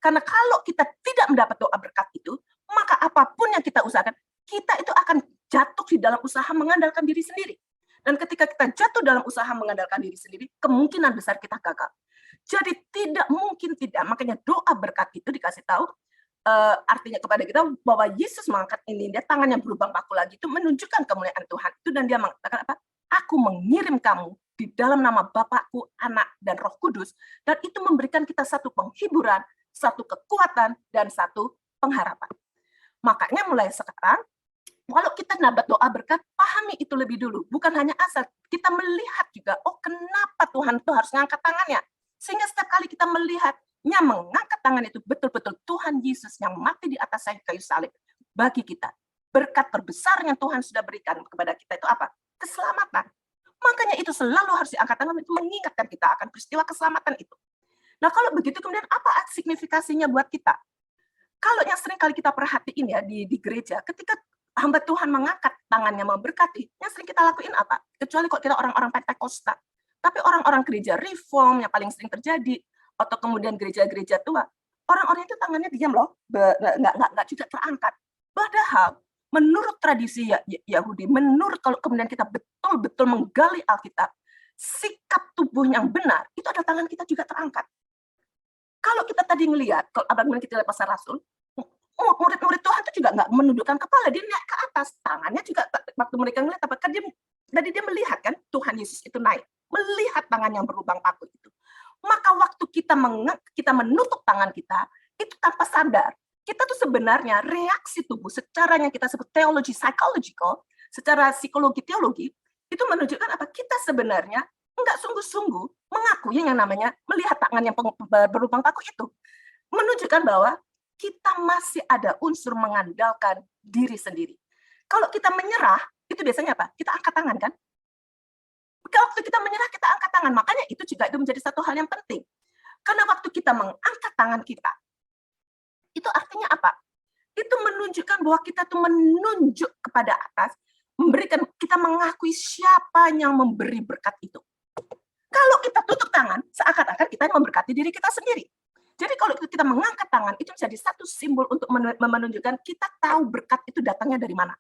Karena kalau kita tidak mendapat doa berkat itu, maka apapun yang kita usahakan, kita itu akan jatuh di dalam usaha mengandalkan diri sendiri. Dan ketika kita jatuh dalam usaha mengandalkan diri sendiri, kemungkinan besar kita gagal. Jadi tidak mungkin tidak. Makanya doa berkat itu dikasih tahu, artinya kepada kita bahwa Yesus mengangkat ini, dia tangannya berlubang paku lagi, itu menunjukkan kemuliaan Tuhan. Itu dan dia mengatakan apa? Aku mengirim kamu di dalam nama Bapakku, Anak, dan Roh Kudus. Dan itu memberikan kita satu penghiburan, satu kekuatan, dan satu pengharapan. Makanya mulai sekarang, kalau kita dapat doa berkat, pahami itu lebih dulu. Bukan hanya asal, kita melihat juga, oh kenapa Tuhan itu harus ngangkat tangannya. Sehingga setiap kali kita melihatnya mengangkat tangan itu, betul-betul Tuhan Yesus yang mati di atas kayu salib bagi kita. Berkat terbesar yang Tuhan sudah berikan kepada kita itu apa? Keselamatan. Makanya itu selalu harus diangkat tangan, itu mengingatkan kita akan peristiwa keselamatan itu. Nah kalau begitu kemudian apa signifikasinya buat kita? Kalau yang sering kali kita perhatiin ya di gereja, ketika hamba Tuhan mengangkat tangannya memberkati, yang sering kita lakuin apa? Kecuali kok kita orang-orang Pentakosta. Tapi orang-orang gereja reform yang paling sering terjadi, atau kemudian gereja-gereja tua, orang-orang itu tangannya diam loh, nggak juga terangkat. Padahal menurut tradisi Yahudi, menurut kalau kemudian kita betul-betul menggali Alkitab, sikap tubuh yang benar, itu ada tangan kita juga terangkat. Kalau kita tadi ngelihat, kalau abang kita lihat pasar Rasul, murid-murid Tuhan itu juga nggak menundukkan kepala, dia naik ke atas, tangannya juga waktu mereka ngelihat, apakah dia melihat kan Tuhan Yesus itu naik, melihat tangan yang berlubang paku itu. Maka waktu kita menutup tangan kita, itu tanpa sadar, kita tuh sebenarnya reaksi tubuh secara yang kita sebut teologi psychological, secara psikologi teologi, itu menunjukkan apa? Kita sebenarnya enggak sungguh-sungguh mengakui yang namanya melihat tangan yang berlubang paku itu. Menunjukkan bahwa kita masih ada unsur mengandalkan diri sendiri. Kalau kita menyerah, itu biasanya apa? Kita angkat tangan kan? Waktu kita menyerah, kita angkat tangan. Makanya itu juga itu menjadi satu hal yang penting. Karena waktu kita mengangkat tangan kita, itu artinya apa? Itu menunjukkan bahwa kita tuh menunjuk kepada atas, memberikan, kita mengakui siapa yang memberi berkat itu. Kalau kita tutup tangan, seakan-akan kita memberkati diri kita sendiri. Jadi kalau kita mengangkat tangan, itu menjadi satu simbol untuk menunjukkan kita tahu berkat itu datangnya dari mana.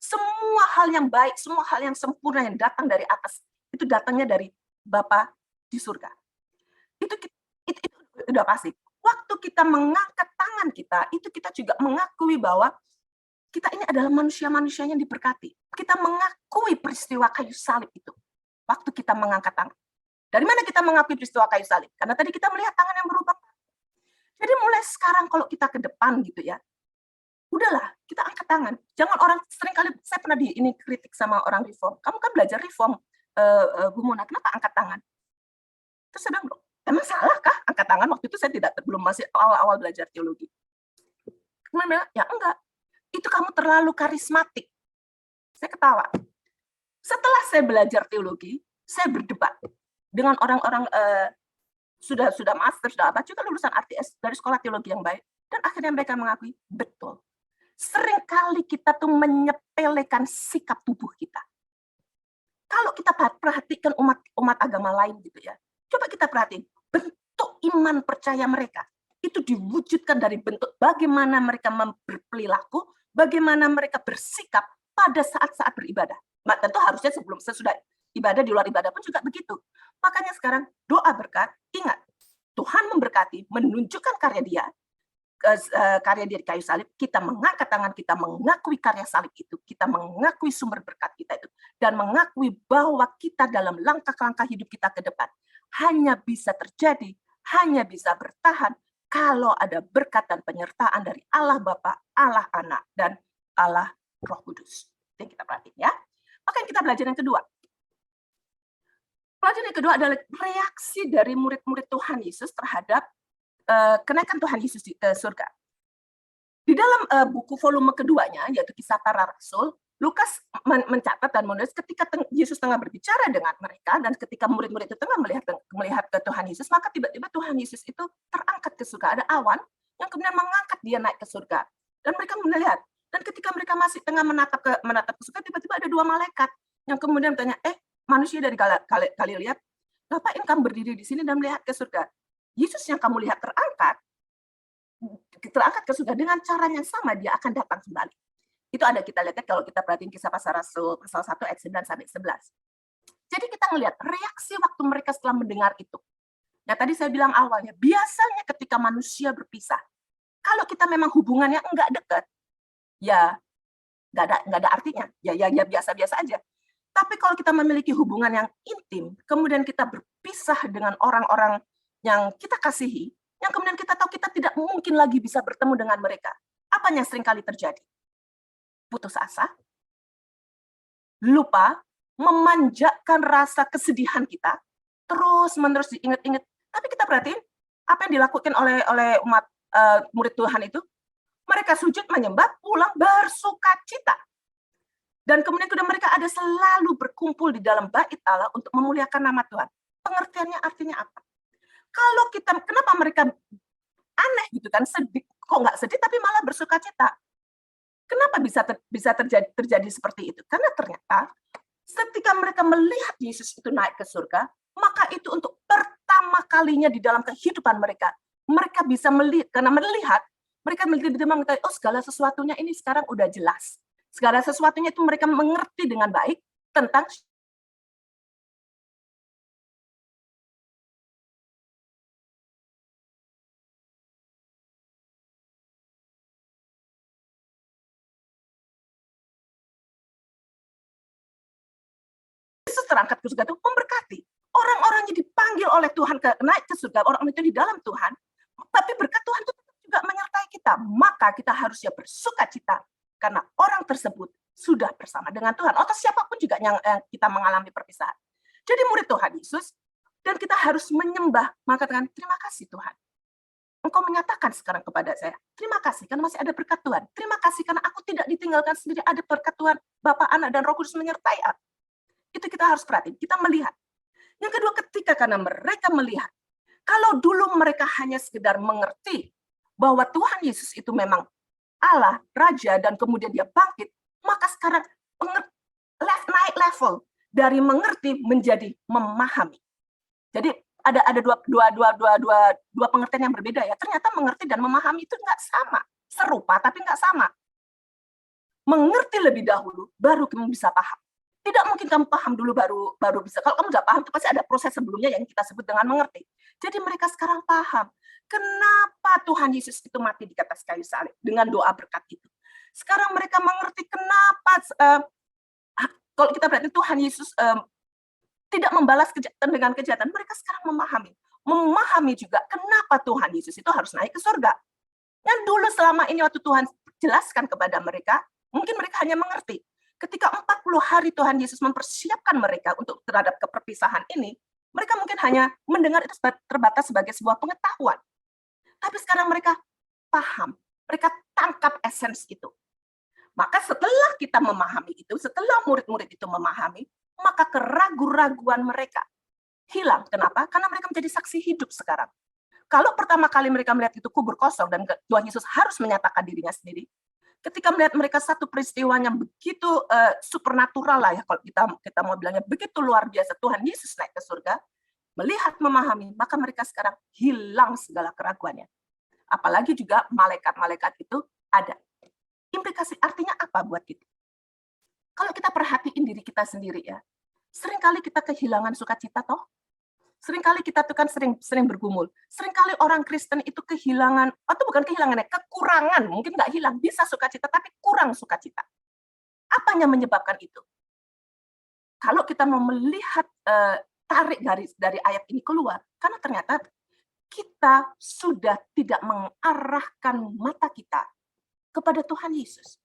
Semua hal yang baik, semua hal yang sempurna yang datang dari atas, itu datangnya dari Bapa di surga. Itu udah pasti. Waktu kita mengangkat tangan kita, itu kita juga mengakui bahwa kita ini adalah manusia-manusia yang diberkati. Kita mengakui peristiwa kayu salib itu. Waktu kita mengangkat tangan. Dari mana kita mengakui peristiwa kayu salib? Karena tadi kita melihat tangan yang berubah. Jadi mulai sekarang kalau kita ke depan gitu ya, udahlah, kita angkat tangan. Jangan orang, seringkali saya pernah ini kritik sama orang reform. Kamu kan belajar reform, Bu Mona, kenapa angkat tangan? Terus saya bilang, emang salah kah angkat tangan? Waktu itu saya belum masih awal-awal belajar teologi. Kemudian ya enggak, itu kamu terlalu karismatik. Saya ketawa. Setelah saya belajar teologi, saya berdebat dengan orang-orang sudah master, sudah apa, juga lulusan RTS dari sekolah teologi yang baik. Dan akhirnya mereka mengakui, betul. Seringkali kita tuh menyepelekan sikap tubuh kita. Kalau kita perhatikan umat agama lain gitu ya, coba kita perhatiin, bentuk iman percaya mereka, itu diwujudkan dari bentuk bagaimana mereka berperilaku, bagaimana mereka bersikap pada saat-saat beribadah. Tentu harusnya sesudah ibadah, di luar ibadah pun juga begitu. Makanya sekarang doa berkat, ingat, Tuhan memberkati, menunjukkan karya dia di kayu salib, kita mengangkat tangan, kita mengakui karya salib itu, kita mengakui sumber berkat kita itu, dan mengakui bahwa kita dalam langkah-langkah hidup kita ke depan hanya bisa terjadi, hanya bisa bertahan kalau ada berkat dan penyertaan dari Allah Bapa, Allah Anak, dan Allah Roh Kudus. Itu yang kita perhatiin ya. Maka kita belajar yang kedua. Pelajaran yang kedua adalah reaksi dari murid-murid Tuhan Yesus terhadap kenaikan Tuhan Yesus di surga. Di dalam buku volume keduanya, yaitu Kisah Para Rasul, Lukas mencatat dan menulis ketika Yesus tengah berbicara dengan mereka, dan ketika murid-murid itu tengah melihat ke Tuhan Yesus, maka tiba-tiba Tuhan Yesus itu terangkat ke surga. Ada awan yang kemudian mengangkat dia naik ke surga. Dan mereka melihat. Dan ketika mereka masih tengah menatap ke surga, tiba-tiba ada dua malaikat yang kemudian bertanya, manusia dari Galilea, ngapain kamu berdiri di sini dan melihat ke surga? Yesus yang kamu lihat terangkat, terangkat ke surga dengan cara yang sama, dia akan datang kembali. Itu ada kita lihat kalau kita perhatiin Kisah Para Rasul pasal 1 ayat 9 sampai 11. Jadi kita melihat reaksi waktu mereka setelah mendengar itu. Nah, tadi saya bilang awalnya, biasanya ketika manusia berpisah, kalau kita memang hubungannya enggak dekat, ya enggak ada artinya. Ya biasa-biasa aja. Tapi kalau kita memiliki hubungan yang intim, kemudian kita berpisah dengan orang-orang yang kita kasihi, yang kemudian kita tahu kita tidak mungkin lagi bisa bertemu dengan mereka. Apa yang sering kali terjadi? Putus asa, lupa, memanjakan rasa kesedihan kita, terus-menerus diingat-ingat. Tapi kita perhatiin, apa yang dilakukan oleh umat murid Tuhan itu? Mereka sujud menyembah, pulang bersukacita. Dan kemudian mereka ada selalu berkumpul di dalam bait Allah untuk memuliakan nama Tuhan. Pengertiannya artinya apa? Kalau kita, kenapa mereka aneh gitu kan, sedih, kok nggak sedih tapi malah bersukacita? Kenapa bisa terjadi seperti itu? Karena ternyata ketika mereka melihat Yesus itu naik ke surga, maka itu untuk pertama kalinya di dalam kehidupan mereka, mereka bisa melihat, karena mereka mengetahui, oh segala sesuatunya ini sekarang udah jelas. Segala sesuatunya itu mereka mengerti dengan baik tentang Yesus terangkat ke surga itu memberkati. Orang-orang yang dipanggil oleh Tuhan naik ke surga, orang itu di dalam Tuhan, tapi berkat Tuhan itu juga menyertai kita. Maka kita harusnya bersuka cita karena orang tersebut sudah bersama dengan Tuhan. Atau siapapun juga yang kita mengalami perpisahan. Jadi murid Tuhan Yesus, dan kita harus menyembah, mengatakan terima kasih Tuhan. Engkau menyatakan sekarang kepada saya, terima kasih karena masih ada berkat Tuhan. Terima kasih karena aku tidak ditinggalkan sendiri, ada berkat Tuhan, Bapa, Anak, dan Roh Kudus menyertai aku. Itu kita harus perhatiin, kita melihat. Yang kedua, ketika karena mereka melihat, kalau dulu mereka hanya sekedar mengerti bahwa Tuhan Yesus itu memang Allah, Raja, dan kemudian dia bangkit, maka sekarang naik level dari mengerti menjadi memahami. Jadi ada dua pengertian yang berbeda ya. Ternyata mengerti dan memahami itu nggak sama, serupa tapi nggak sama. Mengerti lebih dahulu, baru kamu bisa paham. Tidak mungkin kamu paham dulu baru bisa. Kalau kamu nggak paham, itu pasti ada proses sebelumnya yang kita sebut dengan mengerti. Jadi mereka sekarang paham kenapa Tuhan Yesus itu mati di atas kayu salib dengan doa berkat itu. Sekarang mereka mengerti kenapa kalau kita berarti Tuhan Yesus tidak membalas kejahatan dengan kejahatan. Mereka sekarang memahami juga kenapa Tuhan Yesus itu harus naik ke surga. Yang dulu selama ini waktu Tuhan jelaskan kepada mereka, mungkin mereka hanya mengerti. Ketika 40 hari Tuhan Yesus mempersiapkan mereka untuk terhadap keperpisahan ini, mereka mungkin hanya mendengar itu terbatas sebagai sebuah pengetahuan. Tapi sekarang mereka paham, mereka tangkap esens itu. Maka setelah kita memahami itu, setelah murid-murid itu memahami, maka keraguan-raguan mereka hilang. Kenapa? Karena mereka menjadi saksi hidup sekarang. Kalau pertama kali mereka melihat itu kubur kosong dan Tuhan Yesus harus menyatakan dirinya sendiri, ketika melihat mereka satu peristiwa yang begitu supernatural lah ya, kalau kita mau bilangnya begitu luar biasa, Tuhan Yesus naik ke surga, melihat, memahami, maka mereka sekarang hilang segala keraguannya. Apalagi juga malaikat-malaikat itu ada. Implikasi artinya apa buat kita? Kalau kita perhatiin diri kita sendiri ya, seringkali kita kehilangan sukacita toh. Seringkali kita tuh kan sering bergumul. Seringkali orang Kristen itu kehilangan, atau bukan kehilangannya, kekurangan. Mungkin nggak hilang, bisa sukacita, tapi kurang sukacita. Apa yang menyebabkan itu? Kalau kita mau melihat tarik dari ayat ini keluar, karena ternyata kita sudah tidak mengarahkan mata kita kepada Tuhan Yesus.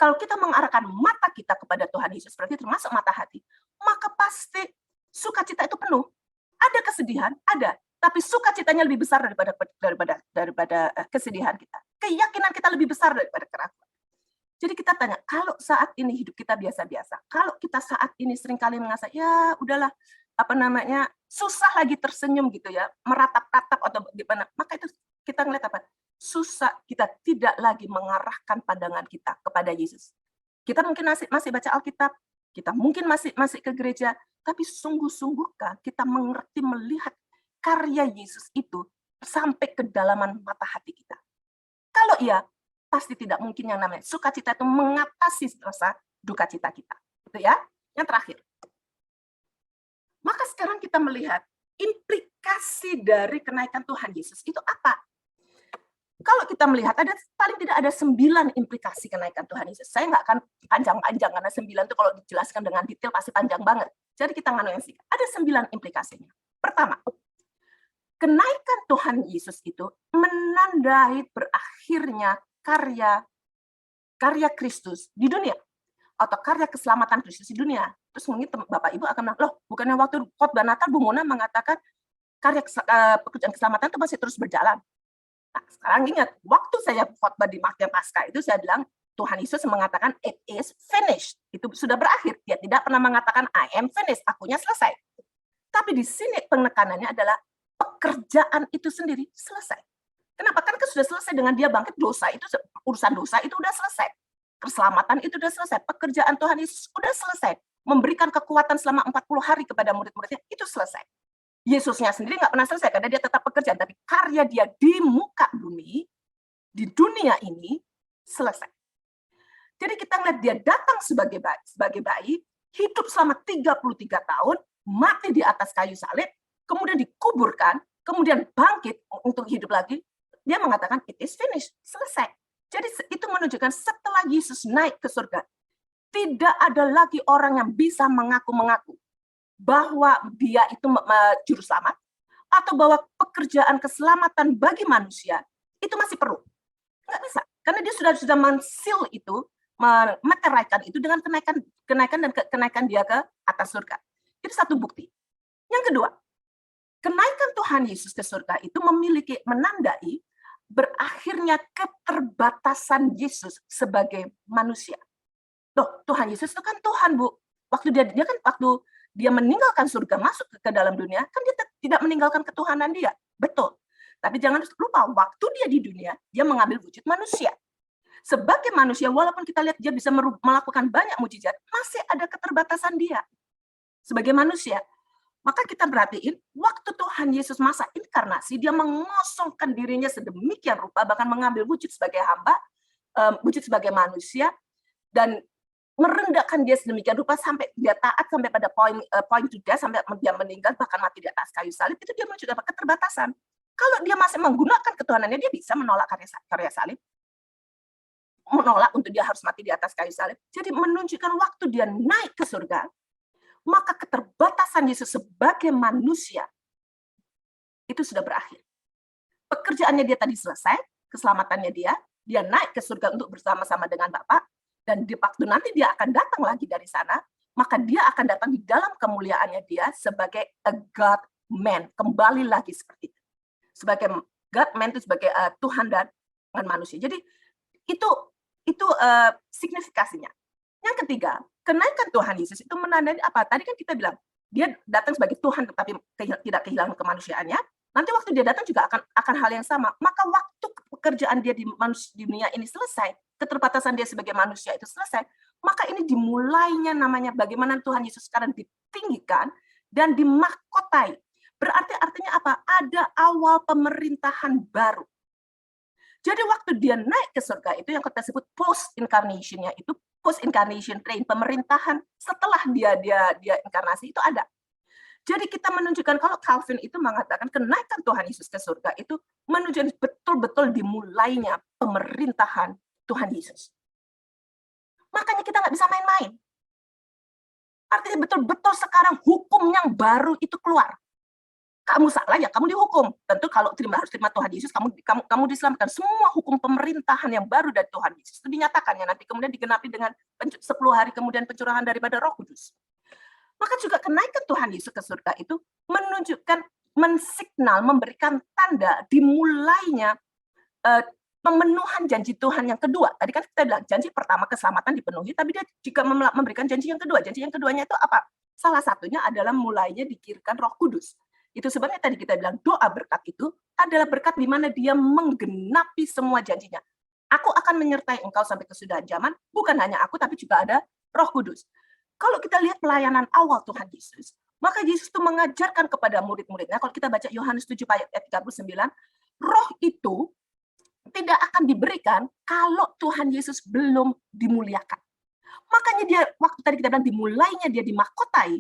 Kalau kita mengarahkan mata kita kepada Tuhan Yesus, berarti termasuk mata hati, maka pasti sukacita itu penuh. Ada kesedihan, ada, tapi sukacitanya lebih besar daripada kesedihan kita. Keyakinan kita lebih besar daripada keraguan. Jadi kita tanya, kalau saat ini hidup kita biasa-biasa, kalau kita saat ini seringkali merasa, ya udahlah, susah lagi tersenyum gitu ya, meratap-ratap atau gimana, maka itu kita ngeliat apa? Susah, kita tidak lagi mengarahkan pandangan kita kepada Yesus. Kita mungkin masih baca Alkitab, kita mungkin masih ke gereja, tapi sungguh-sungguhkah kita mengerti melihat karya Yesus itu sampai kedalaman mata hati kita? Kalau iya, pasti tidak mungkin yang namanya sukacita itu mengatasi rasa duka cita kita. Itu ya. Yang terakhir. Maka sekarang kita melihat implikasi dari kenaikan Tuhan Yesus itu apa? Kalau kita melihat paling tidak ada 9 implikasi kenaikan Tuhan Yesus. Saya nggak akan panjang-panjang karena 9 itu kalau dijelaskan dengan detail pasti panjang banget. Jadi kita nganu yang singkat. Ada 9 implikasinya. Pertama, kenaikan Tuhan Yesus itu menandai berakhirnya karya Kristus di dunia atau karya keselamatan Kristus di dunia. Terus mungkin Bapak Ibu akan bilang, loh, bukannya waktu khotbah Natal Bu Mona mengatakan pekerjaan keselamatan itu masih terus berjalan. Nah, sekarang ingat, waktu saya khotbah di Magen Paskah itu saya bilang Tuhan Yesus mengatakan it is finished. Itu sudah berakhir. Dia tidak pernah mengatakan I am finished, akunya selesai. Tapi di sini penekanannya adalah pekerjaan itu sendiri selesai. Kenapa? Kan sudah selesai dengan dia bangkit, urusan dosa itu sudah selesai. Keselamatan itu sudah selesai. Pekerjaan Tuhan Yesus sudah selesai. Memberikan kekuatan selama 40 hari kepada murid-muridnya, itu selesai. Yesusnya sendiri nggak pernah selesai karena dia tetap bekerja, tapi karya dia di muka bumi, di dunia ini selesai. Jadi kita melihat dia datang sebagai bayi, hidup selama 33 tahun, mati di atas kayu salib, kemudian dikuburkan, kemudian bangkit untuk hidup lagi. Dia mengatakan it is finished, selesai. Jadi itu menunjukkan setelah Yesus naik ke surga, tidak ada lagi orang yang bisa mengaku-mengaku bahwa dia itu juru selamat, atau bahwa pekerjaan keselamatan bagi manusia itu masih perlu. Nggak bisa, karena dia sudah men-seal itu, meteraikan itu dengan kenaikan dia ke atas surga. Itu satu bukti. Yang kedua, kenaikan Tuhan Yesus ke surga itu menandai berakhirnya keterbatasan Yesus sebagai manusia. Loh, Tuhan Yesus itu kan Tuhan, Bu. Waktu dia meninggalkan surga masuk ke dalam dunia, kan dia tidak meninggalkan ketuhanan dia. Betul. Tapi jangan lupa, waktu dia di dunia, dia mengambil wujud manusia. Sebagai manusia, walaupun kita lihat dia bisa melakukan banyak mujizat, masih ada keterbatasan dia. Sebagai manusia. Maka kita perhatiin, waktu Tuhan Yesus masa inkarnasi, dia mengosongkan dirinya sedemikian rupa, bahkan mengambil wujud sebagai hamba, wujud sebagai manusia, dan merendahkan dia sedemikian rupa sampai dia taat sampai pada poin to death, sampai dia meninggal bahkan mati di atas kayu salib. Itu dia menunjukkan apa? Keterbatasan. Kalau dia masih menggunakan ketuhanannya, dia bisa menolak karya salib, menolak untuk dia harus mati di atas kayu salib. Jadi menunjukkan waktu dia naik ke surga, maka keterbatasan Yesus sebagai manusia itu sudah berakhir. Pekerjaannya dia tadi selesai, keselamatannya dia naik ke surga untuk bersama-sama dengan Bapa. Dan di waktu nanti dia akan datang lagi dari sana, maka dia akan datang di dalam kemuliaannya dia sebagai a God man, kembali lagi seperti itu. Sebagai God man itu sebagai Tuhan dan manusia. Jadi itu signifikasinya. Yang ketiga, kenaikan Tuhan Yesus itu menandai apa? Tadi kan kita bilang dia datang sebagai Tuhan tetapi tidak kehilangan kemanusiaannya. Nanti waktu dia datang juga akan hal yang sama. Maka waktu pekerjaan dia di dunia ini selesai, keterbatasan dia sebagai manusia itu selesai, maka ini dimulainya namanya bagaimana Tuhan Yesus sekarang ditinggikan dan dimahkotai. Berarti artinya apa? Ada awal pemerintahan baru. Jadi waktu dia naik ke surga itu yang kita sebut post-incarnation-nya itu, post-incarnation reign, pemerintahan setelah dia inkarnasi itu ada. Jadi kita menunjukkan kalau Calvin itu mengatakan kenaikan Tuhan Yesus ke surga itu menunjukkan betul-betul dimulainya pemerintahan Tuhan Yesus. Makanya kita nggak bisa main-main. Artinya betul-betul sekarang hukum yang baru itu keluar. Kamu salah ya, kamu dihukum. Tentu kalau harus terima Tuhan Yesus, kamu diselamatkan. Semua hukum pemerintahan yang baru dari Tuhan Yesus itu dinyatakan ya, nanti kemudian digenapi dengan 10 hari kemudian pencurahan daripada Roh Kudus. Maka juga kenaikan Tuhan Yesus ke surga itu menunjukkan, mensignal, memberikan tanda dimulainya pemenuhan janji Tuhan yang kedua. Tadi kan kita bilang janji pertama keselamatan dipenuhi, tapi dia juga memberikan janji yang kedua. Janji yang keduanya itu apa? Salah satunya adalah mulainya dikirimkan Roh Kudus. Itu sebenarnya tadi kita bilang doa berkat itu adalah berkat di mana dia menggenapi semua janjinya. Aku akan menyertai engkau sampai kesudahan zaman, bukan hanya aku tapi juga ada Roh Kudus. Kalau kita lihat pelayanan awal Tuhan Yesus, maka Yesus itu mengajarkan kepada murid-muridnya, kalau kita baca Yohanes 7 ayat 39, roh itu tidak akan diberikan kalau Tuhan Yesus belum dimuliakan. Makanya dia, waktu tadi kita bilang dimulainya dia dimahkotai,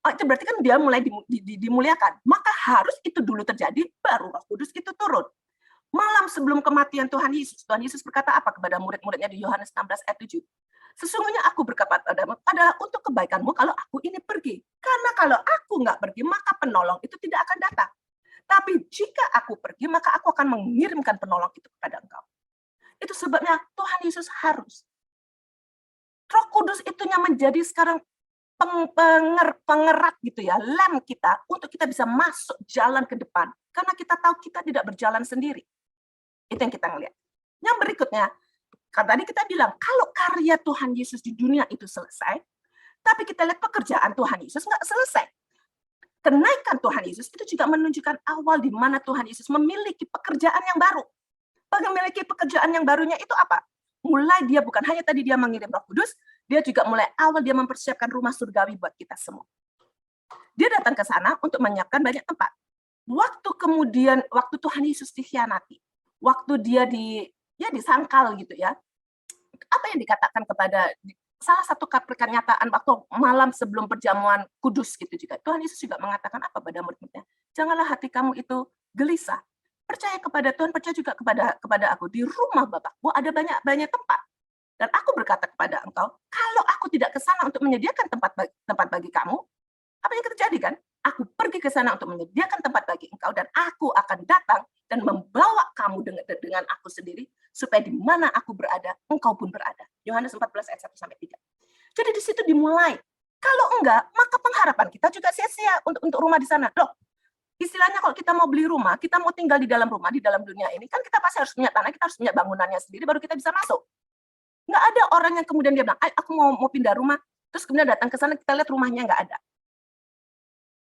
itu berarti kan dia mulai dimuliakan. Maka harus itu dulu terjadi, baru Roh Kudus itu turun. Malam sebelum kematian Tuhan Yesus berkata apa kepada murid-muridnya di Yohanes 16 ayat 7? Sesungguhnya aku berkata padamu adalah untuk kebaikanmu kalau aku ini pergi. Karena kalau aku nggak pergi, maka penolong itu tidak akan datang. Tapi jika aku pergi, maka aku akan mengirimkan penolong itu kepada engkau. Itu sebabnya Tuhan Yesus harus. Roh Kudus itunya menjadi sekarang pengerat gitu ya, lem kita untuk kita bisa masuk jalan ke depan. Karena kita tahu kita tidak berjalan sendiri. Itu yang kita ngelihat. Yang berikutnya, kan tadi kita bilang, kalau karya Tuhan Yesus di dunia itu selesai, tapi kita lihat pekerjaan Tuhan Yesus nggak selesai. Kenaikan Tuhan Yesus itu juga menunjukkan awal di mana Tuhan Yesus memiliki pekerjaan yang baru. Memiliki pekerjaan yang barunya itu apa? Mulai dia bukan hanya tadi dia mengirim Roh Kudus, dia juga mulai awal dia mempersiapkan rumah surgawi buat kita semua. Dia datang ke sana untuk menyiapkan banyak tempat. Waktu Tuhan Yesus dikhianati, waktu dia disangkal gitu ya. Apa yang dikatakan kepada salah satu pernyataan waktu malam sebelum perjamuan kudus gitu juga. Tuhan Yesus juga mengatakan apa pada murid-muridnya? Janganlah hati kamu itu gelisah. Percaya kepada Tuhan, percaya juga kepada aku. Di rumah Bapakku ada banyak tempat. Dan aku berkata kepada engkau, kalau aku tidak ke sana untuk menyediakan tempat bagi kamu, apa yang terjadi kan? Aku pergi ke sana untuk menyediakan tempat bagi engkau, dan aku akan datang dan membawa kamu dengan aku sendiri, supaya di mana aku berada, engkau pun berada. Yohanes 14 ayat 1-3. Jadi di situ dimulai. Kalau enggak, maka pengharapan kita juga sia-sia untuk rumah di sana. Loh, istilahnya kalau kita mau beli rumah, kita mau tinggal di dalam rumah, di dalam dunia ini, kan kita pasti harus punya tanah, kita harus punya bangunannya sendiri, baru kita bisa masuk. Nggak ada orang yang kemudian dia bilang, aku mau pindah rumah, terus kemudian datang ke sana, kita lihat rumahnya nggak ada.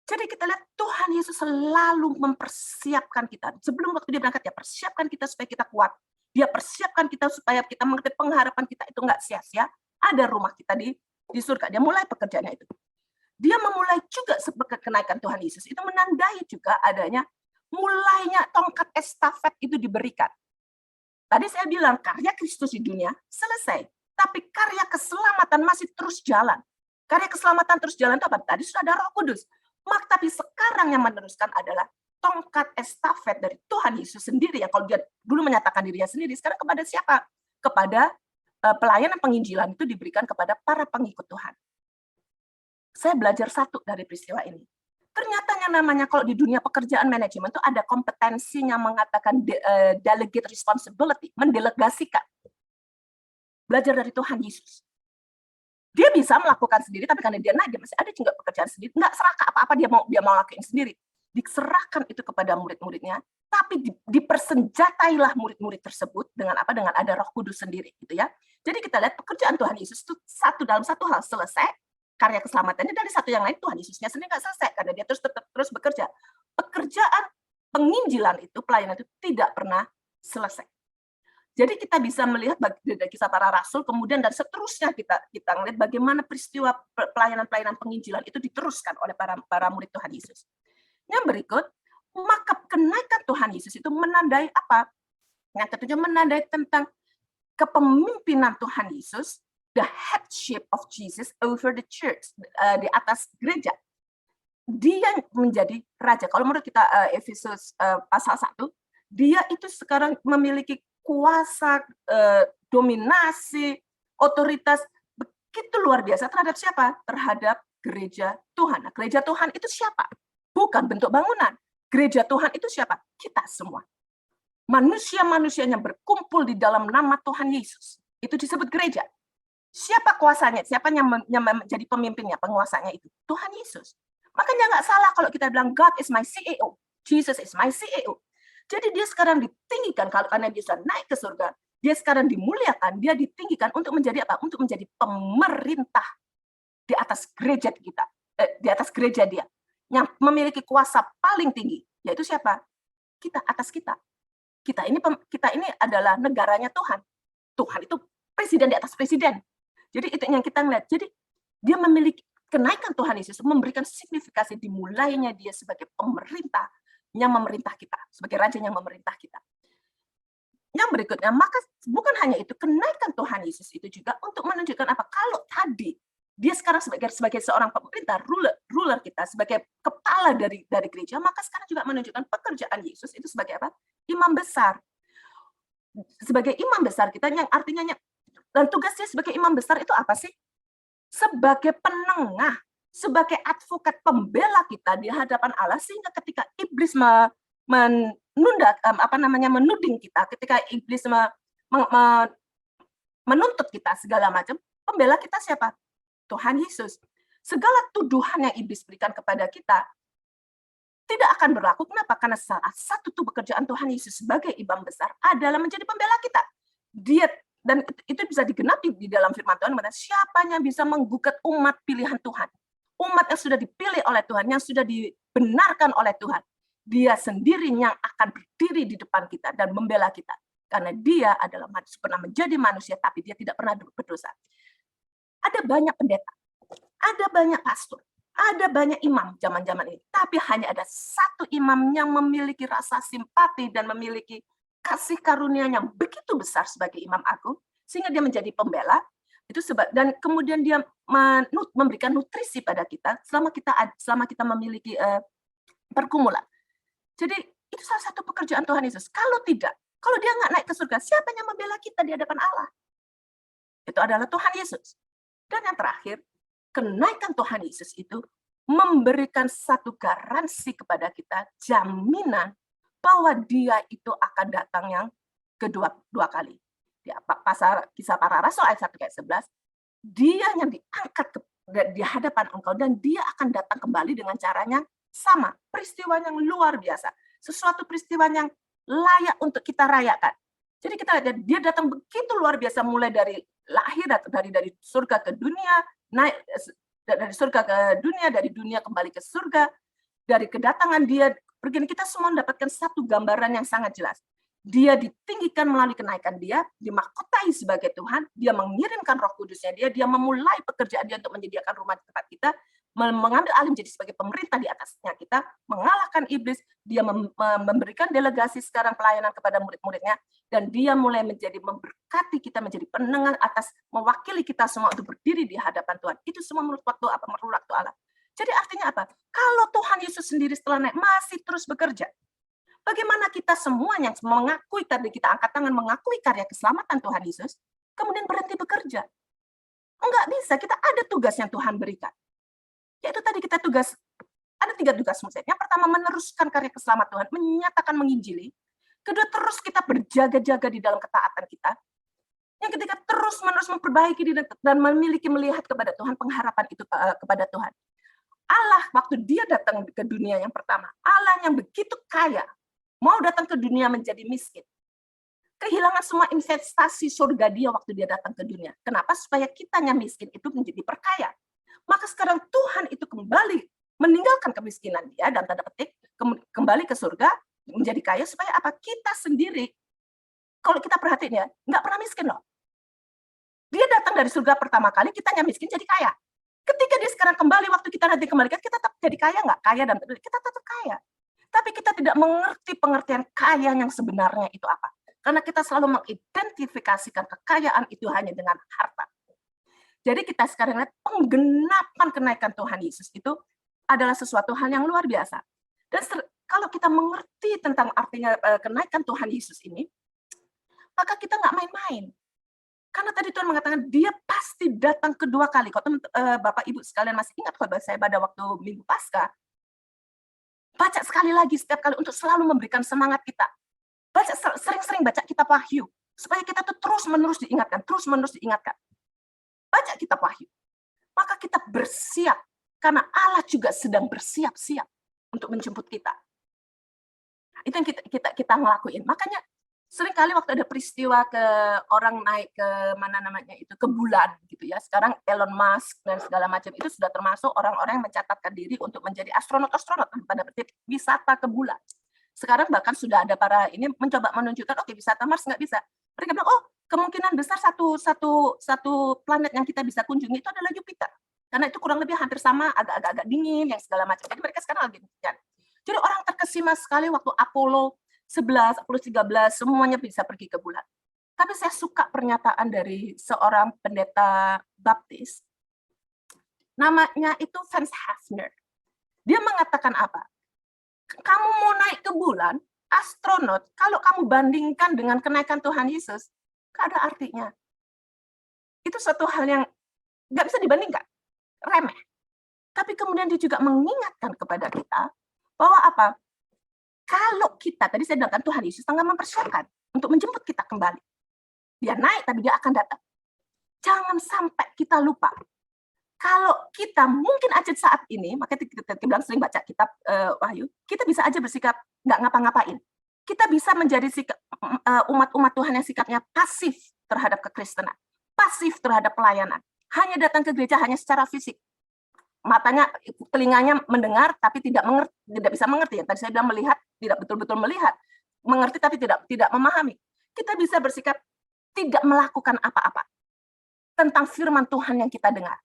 Jadi kita lihat Tuhan Yesus selalu mempersiapkan kita. Sebelum waktu dia berangkat, dia persiapkan kita supaya kita kuat. Dia persiapkan kita supaya kita mengerti pengharapan kita itu nggak sia-sia. Ada rumah kita di surga. Dia mulai pekerjaannya itu. Dia memulai juga sebagai kenaikan Tuhan Yesus. Itu menandai juga adanya mulainya tongkat estafet itu diberikan. Tadi saya bilang karya Kristus di dunia selesai. Tapi karya keselamatan masih terus jalan. Karya keselamatan terus jalan itu apa? Tadi sudah ada Roh Kudus. Maka tapi sekarang yang meneruskan adalah tongkat estafet dari Tuhan Yesus sendiri, yang kalau dia dulu menyatakan dirinya sendiri, sekarang kepada siapa? Kepada pelayanan penginjilan itu diberikan kepada para pengikut Tuhan. Saya belajar satu dari peristiwa ini. Ternyata yang namanya kalau di dunia pekerjaan manajemen itu ada kompetensinya mengatakan delegate responsibility, mendelegasikan. Belajar dari Tuhan Yesus. Dia bisa melakukan sendiri, tapi karena dia naik, dia masih ada juga pekerjaan sendiri. Nggak serakah apa-apa dia mau lakuin sendiri. Diserahkan itu kepada murid-muridnya, tapi dipersenjatailah murid-murid tersebut dengan apa? Dengan ada Roh Kudus sendiri, gitu ya. Jadi kita lihat pekerjaan Tuhan Yesus itu dalam satu hal selesai, karya keselamatannya, dari satu yang lain Tuhan Yesusnya sendiri nggak selesai, karena dia terus bekerja. Pekerjaan penginjilan itu, pelayanan itu tidak pernah selesai. Jadi kita bisa melihat dari kisah para rasul, kemudian dan seterusnya kita melihat bagaimana peristiwa pelayanan penginjilan itu diteruskan oleh para murid Tuhan Yesus. Yang berikut, maka kenaikan Tuhan Yesus itu menandai apa? Yang ketujuh, menandai tentang kepemimpinan Tuhan Yesus, the headship of Jesus over the church, di atas gereja. Dia menjadi raja. Kalau menurut kita Efesus pasal 1, dia itu sekarang memiliki kuasa, dominasi, otoritas begitu luar biasa terhadap siapa? Terhadap gereja Tuhan. Nah, gereja Tuhan itu siapa? Bukan bentuk bangunan. Gereja Tuhan itu siapa? Kita semua. Manusia-manusia yang berkumpul di dalam nama Tuhan Yesus. Itu disebut gereja. Siapa kuasanya? Siapa yang menjadi pemimpinnya, penguasanya itu? Tuhan Yesus. Makanya nggak salah kalau kita bilang God is my CEO. Jesus is my CEO. Jadi dia sekarang ditinggikan karena dia sudah naik ke surga. Dia sekarang dimuliakan, dia ditinggikan untuk menjadi apa? Untuk menjadi pemerintah di atas gereja kita, di atas gereja dia, yang memiliki kuasa paling tinggi. Yaitu siapa? Kita, atas kita. Kita ini adalah negaranya Tuhan. Tuhan itu presiden di atas presiden. Jadi itu yang kita lihat. Jadi dia memiliki kenaikan Tuhan Yesus memberikan signifikasi dimulainya dia sebagai pemerintah yang memerintah kita, sebagai raja yang memerintah kita. yang berikutnya, maka bukan hanya itu, kenaikan Tuhan Yesus itu juga untuk menunjukkan apa? Kalau tadi dia sekarang sebagai seorang pemerintah, ruler kita, sebagai kepala dari gereja, maka sekarang juga menunjukkan pekerjaan Yesus itu sebagai apa? Imam besar. Sebagai imam besar kita, yang artinya, dan tugasnya sebagai imam besar itu apa sih? Sebagai penengah, sebagai advokat, pembela kita di hadapan Allah, sehingga ketika iblis menuding kita, ketika iblis menuntut kita segala macam, pembela kita siapa? Tuhan Yesus. Segala tuduhan yang iblis berikan kepada kita tidak akan berlaku. Kenapa? Karena salah satu tuh pekerjaan Tuhan Yesus sebagai imam besar adalah menjadi pembela kita. Dia, dan itu bisa digenapi di dalam firman Tuhan, siapa yang bisa menggugat umat pilihan Tuhan, umat yang sudah dipilih oleh Tuhan, yang sudah dibenarkan oleh Tuhan, dia sendiri yang akan berdiri di depan kita dan membela kita, karena dia adalah pernah menjadi manusia tapi dia tidak pernah berdosa. Ada banyak pendeta, ada banyak pastor, ada banyak imam zaman-zaman ini, tapi hanya ada satu imam yang memiliki rasa simpati dan memiliki kasih karunia yang begitu besar sebagai imam agung, sehingga dia menjadi pembela. Itu sebab, dan kemudian dia memberikan nutrisi pada kita selama kita memiliki pergumulan. Jadi itu salah satu pekerjaan Tuhan Yesus. Kalau tidak, kalau dia nggak naik ke surga, siapa yang membela kita di hadapan Allah? Itu adalah Tuhan Yesus. Dan yang terakhir, kenaikan Tuhan Yesus itu memberikan satu garansi kepada kita, jaminan bahwa dia itu akan datang yang kedua kali. Di Kisah Para Rasul ayat 1-11, dia yang diangkat di hadapan engkau dan dia akan datang kembali dengan caranya sama. Peristiwa yang luar biasa. Sesuatu peristiwa yang layak untuk kita rayakan. Jadi kita lihat dia datang begitu luar biasa, mulai dari lahir, dari surga ke dunia, naik dari surga ke dunia, dari dunia kembali ke surga, dari kedatangan dia, begini kita semua mendapatkan satu gambaran yang sangat jelas. Dia ditinggikan melalui kenaikan dia, dimahkotai sebagai Tuhan, dia mengirimkan Roh Kudusnya dia memulai pekerjaan dia untuk menyediakan rumah di tempat kita, mengambil alih menjadi sebagai pemerintah di atasnya kita, mengalahkan iblis, dia memberikan delegasi sekarang pelayanan kepada murid-muridnya, dan dia mulai memberkati kita menjadi penengah atas, mewakili kita semua untuk berdiri di hadapan Tuhan. Itu semua menurut waktu Allah. Jadi artinya apa? Kalau Tuhan Yesus sendiri setelah naik masih terus bekerja, bagaimana kita semua yang mengakui, tadi kita angkat tangan mengakui karya keselamatan Tuhan Yesus, kemudian berhenti bekerja? Enggak bisa, kita ada tugas yang Tuhan berikan. Yaitu tadi kita ada 3 tugas murid. Yang pertama, meneruskan karya keselamatan Tuhan, menyatakan menginjili. Kedua, terus kita berjaga-jaga di dalam ketaatan kita. Yang ketiga, terus-menerus memperbaiki diri dan memiliki melihat kepada Tuhan, pengharapan itu kepada Tuhan. Allah, waktu dia datang ke dunia yang pertama, Allah yang begitu kaya, mau datang ke dunia menjadi miskin. Kehilangan semua investasi surga dia waktu dia datang ke dunia. Kenapa? Supaya kitanya miskin itu menjadi perkaya. Maka sekarang Tuhan itu kembali meninggalkan kemiskinan dia, dan tanda petik, kembali ke surga, menjadi kaya, supaya apa? Kita sendiri, kalau kita perhatiin ya, nggak pernah miskin loh. Dia datang dari surga pertama kali, kitanya miskin jadi kaya. Ketika dia sekarang kembali, waktu kita nanti kembalikan, kita tetap jadi kaya nggak? Kaya, dan kita tetap kaya. Tapi kita tidak mengerti pengertian kaya yang sebenarnya itu apa. Karena kita selalu mengidentifikasikan kekayaan itu hanya dengan harta. Jadi kita sekarang lihat penggenapan kenaikan Tuhan Yesus itu adalah sesuatu hal yang luar biasa. Dan kalau kita mengerti tentang artinya kenaikan Tuhan Yesus ini, maka kita nggak main-main. Karena tadi Tuhan mengatakan dia pasti datang kedua kali. Kalau Bapak Ibu sekalian masih ingat khotbah saya pada waktu Minggu Paskah, baca sekali lagi setiap kali untuk selalu memberikan semangat kita. Baca sering-sering baca kitab Wahyu supaya kita tuh terus-menerus diingatkan. Baca kitab Wahyu. Maka kita bersiap karena Allah juga sedang bersiap-siap untuk menjemput kita. Itu yang kita ngelakuin. Makanya seringkali waktu ada peristiwa ke orang naik ke ke bulan gitu ya. Sekarang Elon Musk dan segala macam itu sudah termasuk orang-orang yang mencatatkan diri untuk menjadi astronot-astronot pada wisata ke bulan. Sekarang bahkan sudah ada para ini mencoba menunjukkan oke, wisata Mars nggak bisa. Mereka bilang kemungkinan besar satu planet yang kita bisa kunjungi itu adalah Jupiter. Karena itu kurang lebih hampir sama, agak dingin yang segala macam. Jadi mereka sekarang lagi demikian. Jadi orang terkesima sekali waktu Apollo 11, Apollo 13, semuanya bisa pergi ke bulan. Tapi saya suka pernyataan dari seorang pendeta baptis, namanya itu Vance Havner. Dia mengatakan apa? Kamu mau naik ke bulan, astronot, kalau kamu bandingkan dengan kenaikan Tuhan Yesus, gak ada artinya. Itu suatu hal yang gak bisa dibandingkan, remeh. Tapi kemudian dia juga mengingatkan kepada kita bahwa apa? Kalau kita, tadi saya bilang kan Tuhan Yesus tengah mempersiapkan untuk menjemput kita kembali. Dia naik, tapi dia akan datang. Jangan sampai kita lupa. Kalau kita mungkin aja saat ini, makanya kita bilang sering baca kitab Wahyu, kita bisa aja bersikap nggak ngapa-ngapain. Kita bisa menjadi sikap umat-umat Tuhan yang sikapnya pasif terhadap kekristenan, pasif terhadap pelayanan. Hanya datang ke gereja hanya secara fisik. Matanya, telinganya mendengar tapi tidak bisa mengerti. Tadi saya bilang melihat, tidak betul-betul melihat. Mengerti tapi tidak memahami. Kita bisa bersikap tidak melakukan apa-apa tentang firman Tuhan yang kita dengar.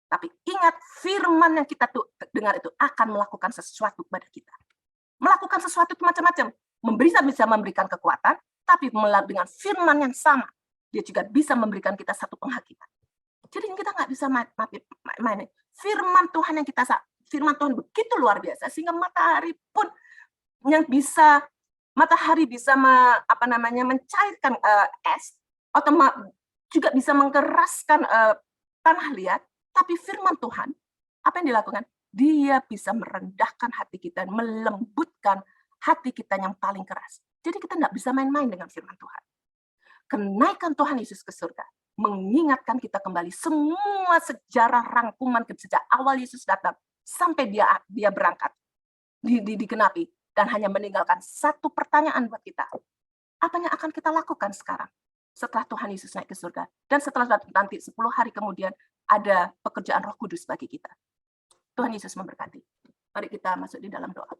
Tapi ingat, firman yang kita dengar itu akan melakukan sesuatu kepada kita. Melakukan sesuatu itu macam-macam. Bisa memberikan kekuatan, tapi dengan firman yang sama, dia juga bisa memberikan kita satu penghakiman. Jadi kita nggak bisa main. Firman Tuhan yang firman Tuhan begitu luar biasa, sehingga matahari bisa mencairkan es, atau juga bisa mengkeraskan tanah liat. Tapi firman Tuhan, apa yang dilakukan? Dia bisa merendahkan hati kita, melembutkan hati kita yang paling keras. Jadi kita nggak bisa main-main dengan firman Tuhan. Kenaikan Tuhan Yesus ke surga mengingatkan kita kembali semua sejarah rangkuman sejak awal Yesus datang sampai dia berangkat, dikenapi, dan hanya meninggalkan satu pertanyaan buat kita. Apa yang akan kita lakukan sekarang setelah Tuhan Yesus naik ke surga? Dan setelah nanti 10 hari kemudian ada pekerjaan Roh Kudus bagi kita. Tuhan Yesus memberkati. Mari kita masuk di dalam doa.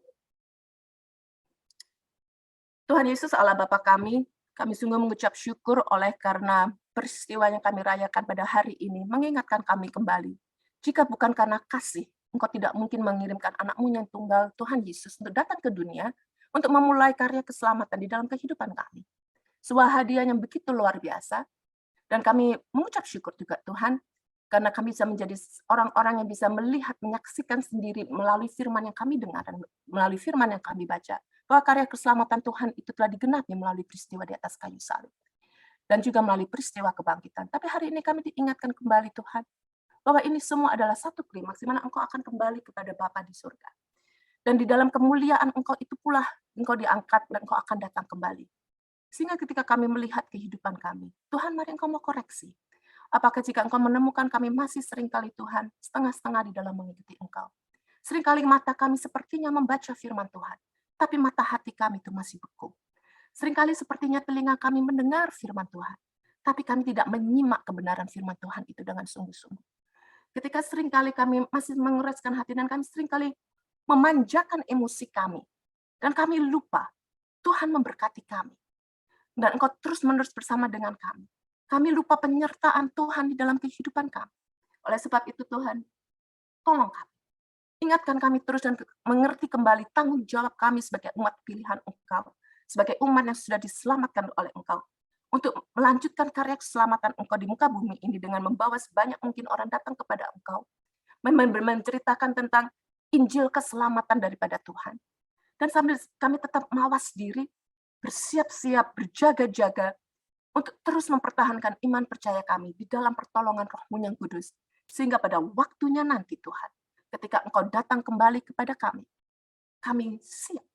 Tuhan Yesus, Allah Bapa kami sungguh mengucap syukur oleh karena peristiwa yang kami rayakan pada hari ini mengingatkan kami kembali. Jika bukan karena kasih, Engkau tidak mungkin mengirimkan anak-Mu yang tunggal, Tuhan Yesus, untuk datang ke dunia, untuk memulai karya keselamatan di dalam kehidupan kami. Sebuah hadiah yang begitu luar biasa, dan kami mengucap syukur juga Tuhan, karena kami bisa menjadi orang-orang yang bisa melihat, menyaksikan sendiri melalui firman yang kami dengar dan melalui firman yang kami baca, bahwa karya keselamatan Tuhan itu telah digenapi melalui peristiwa di atas kayu salib, dan juga melalui peristiwa kebangkitan. Tapi hari ini kami diingatkan kembali Tuhan, bahwa ini semua adalah satu klimaks, di mana Engkau akan kembali kepada Bapa di surga. Dan di dalam kemuliaan Engkau itu pula, Engkau diangkat dan Engkau akan datang kembali. Sehingga ketika kami melihat kehidupan kami, Tuhan mari Engkau mau koreksi. Apakah jika Engkau menemukan kami masih seringkali Tuhan, setengah-setengah di dalam mengikuti Engkau. Seringkali mata kami sepertinya membaca firman Tuhan, tapi mata hati kami itu masih beku. Seringkali sepertinya telinga kami mendengar firman Tuhan, tapi kami tidak menyimak kebenaran firman Tuhan itu dengan sungguh-sungguh. Ketika seringkali kami masih mengeraskan hati dan kami seringkali memanjakan emosi kami, dan kami lupa Tuhan memberkati kami, dan Engkau terus-menerus bersama dengan kami. Kami lupa penyertaan Tuhan di dalam kehidupan kami. Oleh sebab itu Tuhan, tolong kami. Ingatkan kami terus dan mengerti kembali tanggung jawab kami sebagai umat pilihan Engkau. Sebagai umat yang sudah diselamatkan oleh Engkau. Untuk melanjutkan karya keselamatan Engkau di muka bumi ini dengan membawa sebanyak mungkin orang datang kepada Engkau. Menceritakan tentang Injil keselamatan daripada Tuhan. Dan sambil kami tetap mawas diri, bersiap-siap, berjaga-jaga, untuk terus mempertahankan iman percaya kami di dalam pertolongan Roh-Mu yang kudus. Sehingga pada waktunya nanti Tuhan, ketika Engkau datang kembali kepada kami siap.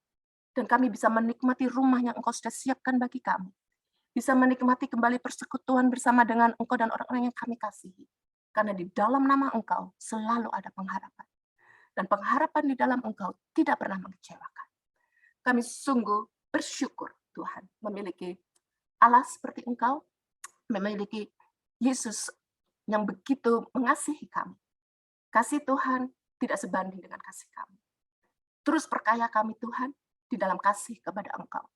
Dan kami bisa menikmati rumah yang Engkau sudah siapkan bagi kami. Bisa menikmati kembali persekutuan bersama dengan Engkau dan orang-orang yang kami kasihi. Karena di dalam nama Engkau selalu ada pengharapan. Dan pengharapan di dalam Engkau tidak pernah mengecewakan. Kami sungguh bersyukur Tuhan memiliki Allah seperti Engkau, memiliki Yesus yang begitu mengasihi kami. Kasih Tuhan tidak sebanding dengan kasih kami. Terus perkaya kami Tuhan di dalam kasih kepada Engkau.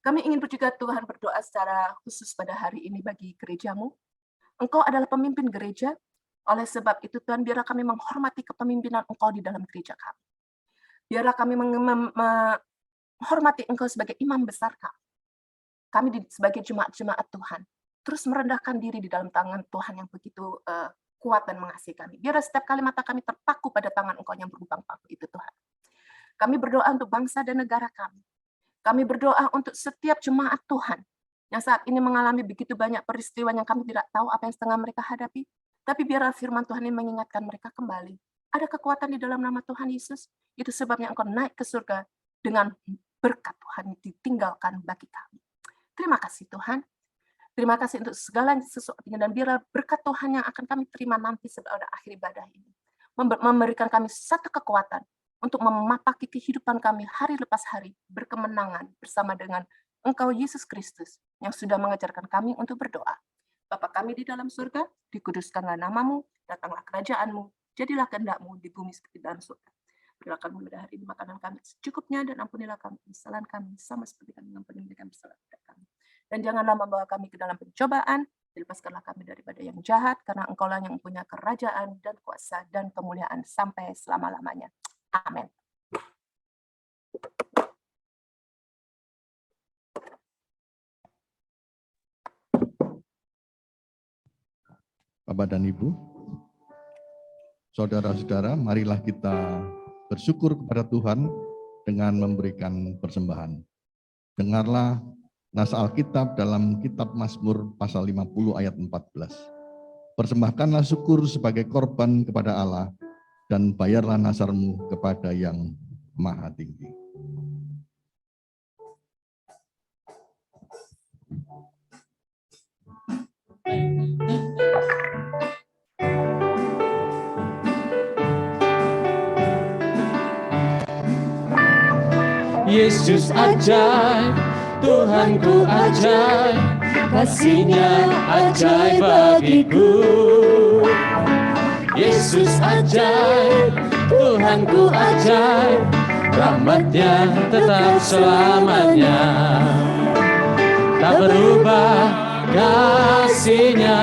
Kami ingin juga Tuhan berdoa secara khusus pada hari ini bagi gereja-Mu. Engkau adalah pemimpin gereja, oleh sebab itu Tuhan biarlah kami menghormati kepemimpinan Engkau di dalam gereja kami. Biarlah kami menghormati Engkau sebagai imam besar kami. Kami sebagai jemaat-jemaat Tuhan, terus merendahkan diri di dalam tangan Tuhan yang begitu kuat dan mengasihi kami. Biar setiap kali mata kami terpaku pada tangan Engkau yang berlubang paku itu, Tuhan. Kami berdoa untuk bangsa dan negara kami. Kami berdoa untuk setiap jemaat Tuhan yang saat ini mengalami begitu banyak peristiwa yang kami tidak tahu apa yang sedang mereka hadapi. Tapi biarlah firman Tuhan ini mengingatkan mereka kembali. Ada kekuatan di dalam nama Tuhan Yesus. Itu sebabnya Engkau naik ke surga dengan berkat Tuhan ditinggalkan bagi kami. Terima kasih Tuhan. Terima kasih untuk segala sesuatunya. Dan biarlah berkat Tuhan yang akan kami terima nanti pada akhir ibadah ini. Memberikan kami satu kekuatan untuk memapaki kehidupan kami hari lepas hari. Berkemenangan bersama dengan Engkau Yesus Kristus yang sudah mengajarkan kami untuk berdoa. Bapa kami di dalam surga, dikuduskanlah namamu, datanglah kerajaanmu, jadilah kehendak-Mu di bumi seperti dalam surga. Berilah kami pada hari ini makanan kami secukupnya, dan ampunilah kami kesalahan kami, sama seperti kami mengampuni mereka yang bersalah kepada kami. Dan janganlah membawa kami ke dalam pencobaan, dilepaskanlah kami daripada yang jahat, karena Engkau-lah yang mempunyai kerajaan dan kuasa dan kemuliaan sampai selama-lamanya. Amin. Bapak dan Ibu, saudara-saudara, marilah kita bersyukur kepada Tuhan dengan memberikan persembahan. Dengarlah nas Alkitab dalam kitab Mazmur pasal 50 ayat 14. Persembahkanlah syukur sebagai korban kepada Allah, dan bayarlah nasarmu kepada yang Maha Tinggi. Yesus ajaib, Tuhanku ajaib, kasih-Nya ajaib bagiku. Yesus ajaib, Tuhanku ajaib, rahmat-Nya tetap selamanya. Tak berubah kasih-Nya,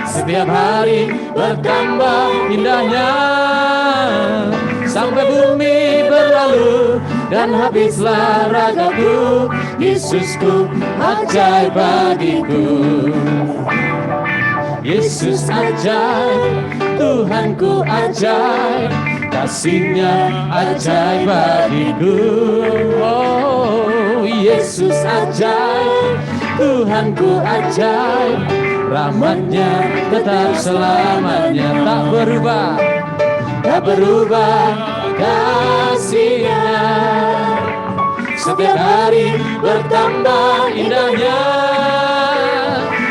setiap hari bertambah indahnya. Sampai bumi berlalu dan habislah ragaku, Yesusku ajaib bagiku. Yesus ajaib, Tuhanku ajaib, kasih-Nya ajaib bagiku. Oh, Yesus ajaib, Tuhanku ajaib, rahmat-Nya tetap selamanya. Tak berubah, tak berubah kasih-Nya, setiap hari bertambah indahnya.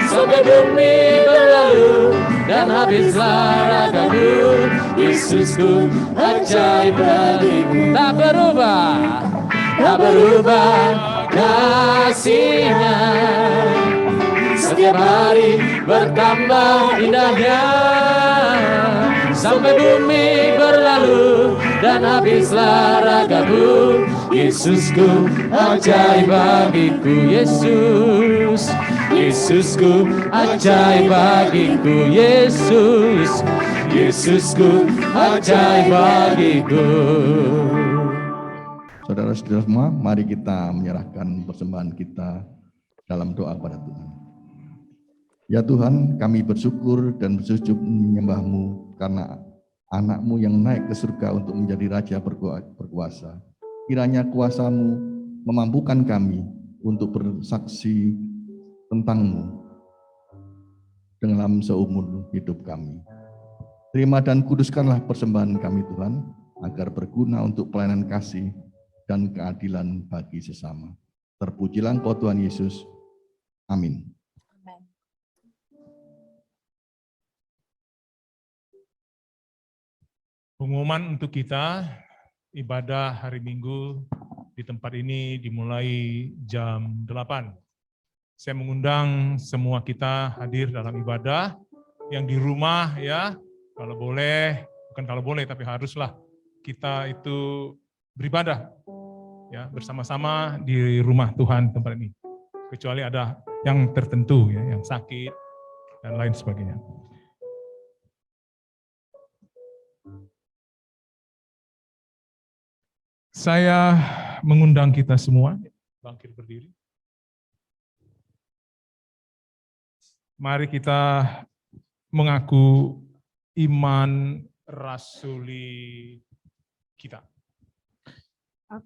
Sampai bumi berlalu dan habislah ragaku, Yesusku ajaib bagiku. Tak berubah, tak berubah kasih-Nya, setiap hari bertambah indahnya. Sampai bumi berlalu dan habislah ragaku, Yesusku ajaib bagiku. Yesus, Yesusku ajaib bagiku. Yesus, Yesusku ajaib bagiku. Saudara-saudara semua, mari kita menyerahkan persembahan kita dalam doa kepada Tuhan. Ya Tuhan, kami bersyukur dan bersujud menyembah-Mu karena anak-Mu yang naik ke surga untuk menjadi Raja berkuasa. Kiranya kuasa-Mu memampukan kami untuk bersaksi tentang-Mu dalam seumur hidup kami. Terima dan kuduskanlah persembahan kami Tuhan, agar berguna untuk pelayanan kasih dan keadilan bagi sesama. Terpujilah Engkau Tuhan Yesus. Amin. Pengumuman untuk kita, ibadah hari Minggu di tempat ini dimulai jam 8. Saya mengundang semua kita hadir dalam ibadah, yang di rumah ya, kalau boleh, bukan kalau boleh tapi haruslah kita itu beribadah ya bersama-sama di rumah Tuhan tempat ini. Kecuali ada yang tertentu ya, yang sakit dan lain sebagainya. Saya mengundang kita semua bangkit berdiri. Mari kita mengaku iman rasuli kita.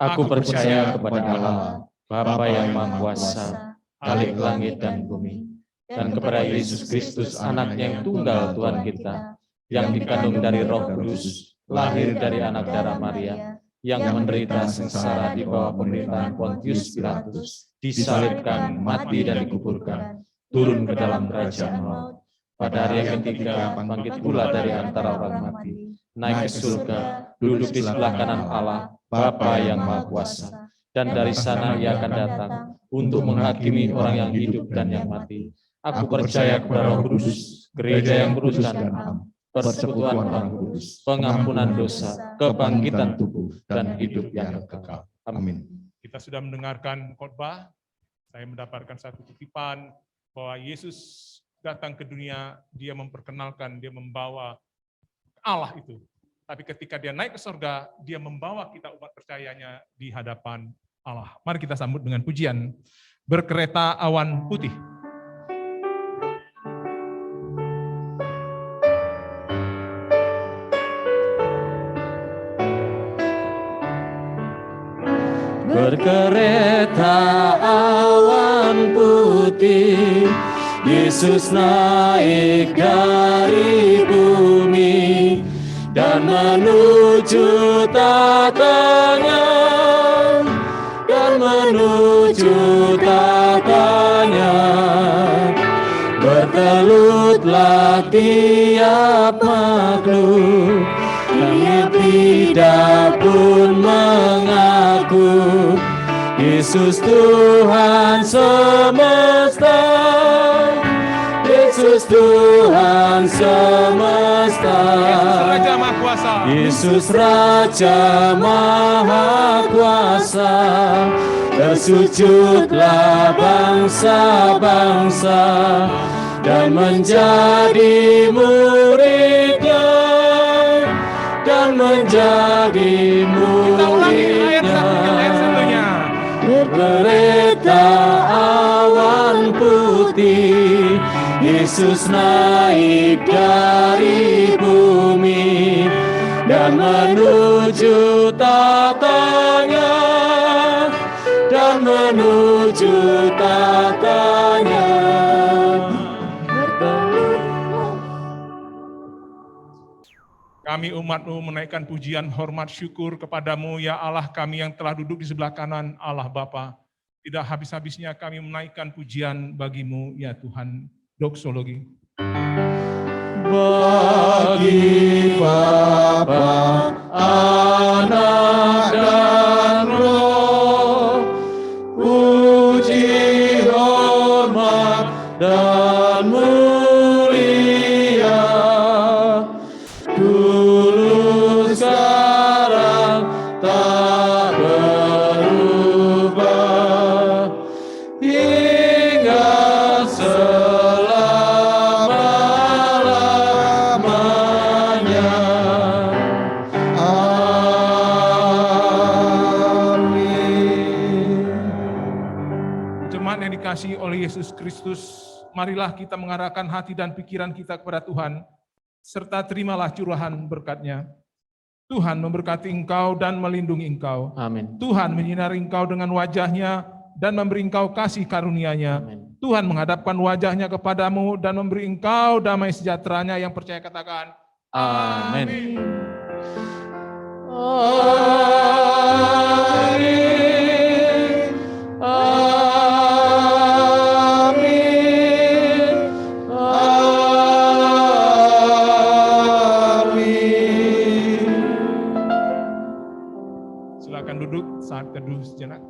Aku percaya kepada Allah, Bapa yang Maha Kuasa, Khalik langit dan bumi, dan kepada Yesus Kristus, Anaknya yang tunggal Tuhan kita, yang dikandung dari Roh Kudus, lahir dari anak darah Maria, yang menderita sengsara di bawah pemerintahan Pontius Pilatus, disalibkan, mati dan dikuburkan, turun ke dalam kerajaan maut. Pada hari yang ketiga, bangkit pula dari antara orang mati, naik ke surga, duduk di sebelah kanan Allah, Bapa yang Maha Kuasa. Dan dari sana Ia akan datang untuk menghakimi orang yang hidup dan yang mati. Aku percaya kepada Roh Kudus, gereja yang kudus dan am, persekutuan orang kudus, pengampunan dosa, kebangkitan tubuh, dan hidup yang kekal. Amin. Kita sudah mendengarkan khotbah. Saya mendapatkan satu titipan bahwa Yesus datang ke dunia, dia memperkenalkan, dia membawa Allah itu. Tapi ketika dia naik ke surga, dia membawa kita umat percayanya di hadapan Allah. Mari kita sambut dengan pujian Berkereta Awan Putih. Berkereta awan putih, Yesus naik dari bumi dan menuju tatanya, bertelutlah tiap makhluk, langit tidak pun mengaku Yesus Tuhan semesta, Yesus Tuhan semesta, Raja Maha Kuasa, Yesus Raja Maha Kuasa. Bersujudlah bangsa-bangsa dan menjadi muridnya, dan menjadi muridnya. Berkereta awan putih, Yesus naik dari bumi dan menuju tatanya, dan menuju tatanya. Kami umat-Mu menaikkan pujian, hormat, syukur kepadamu, ya Allah kami yang telah duduk di sebelah kanan Allah Bapa. Tidak habis-habisnya kami menaikkan pujian bagimu, ya Tuhan. Doksologi. Bagi Bapa, Anak, dan Roh, puji, hormat, dan mulia, dulu, sekarang, tak berubah, hingga selama-lamanya. Amin. Jemaat yang dikasihi oleh Yesus Kristus, marilah kita mengarahkan hati dan pikiran kita kepada Tuhan, serta terimalah curahan berkat-Nya. Tuhan memberkati engkau dan melindungi engkau. Amin. Tuhan menyinari engkau dengan wajah-Nya dan memberi engkau kasih karunia-Nya. Amin. Tuhan menghadapkan wajah-Nya kepadamu dan memberi engkau damai sejahtera-Nya. Yang percaya katakan, Amin. Amin. Amin. Amin. Silakan duduk saat teduh sejenak.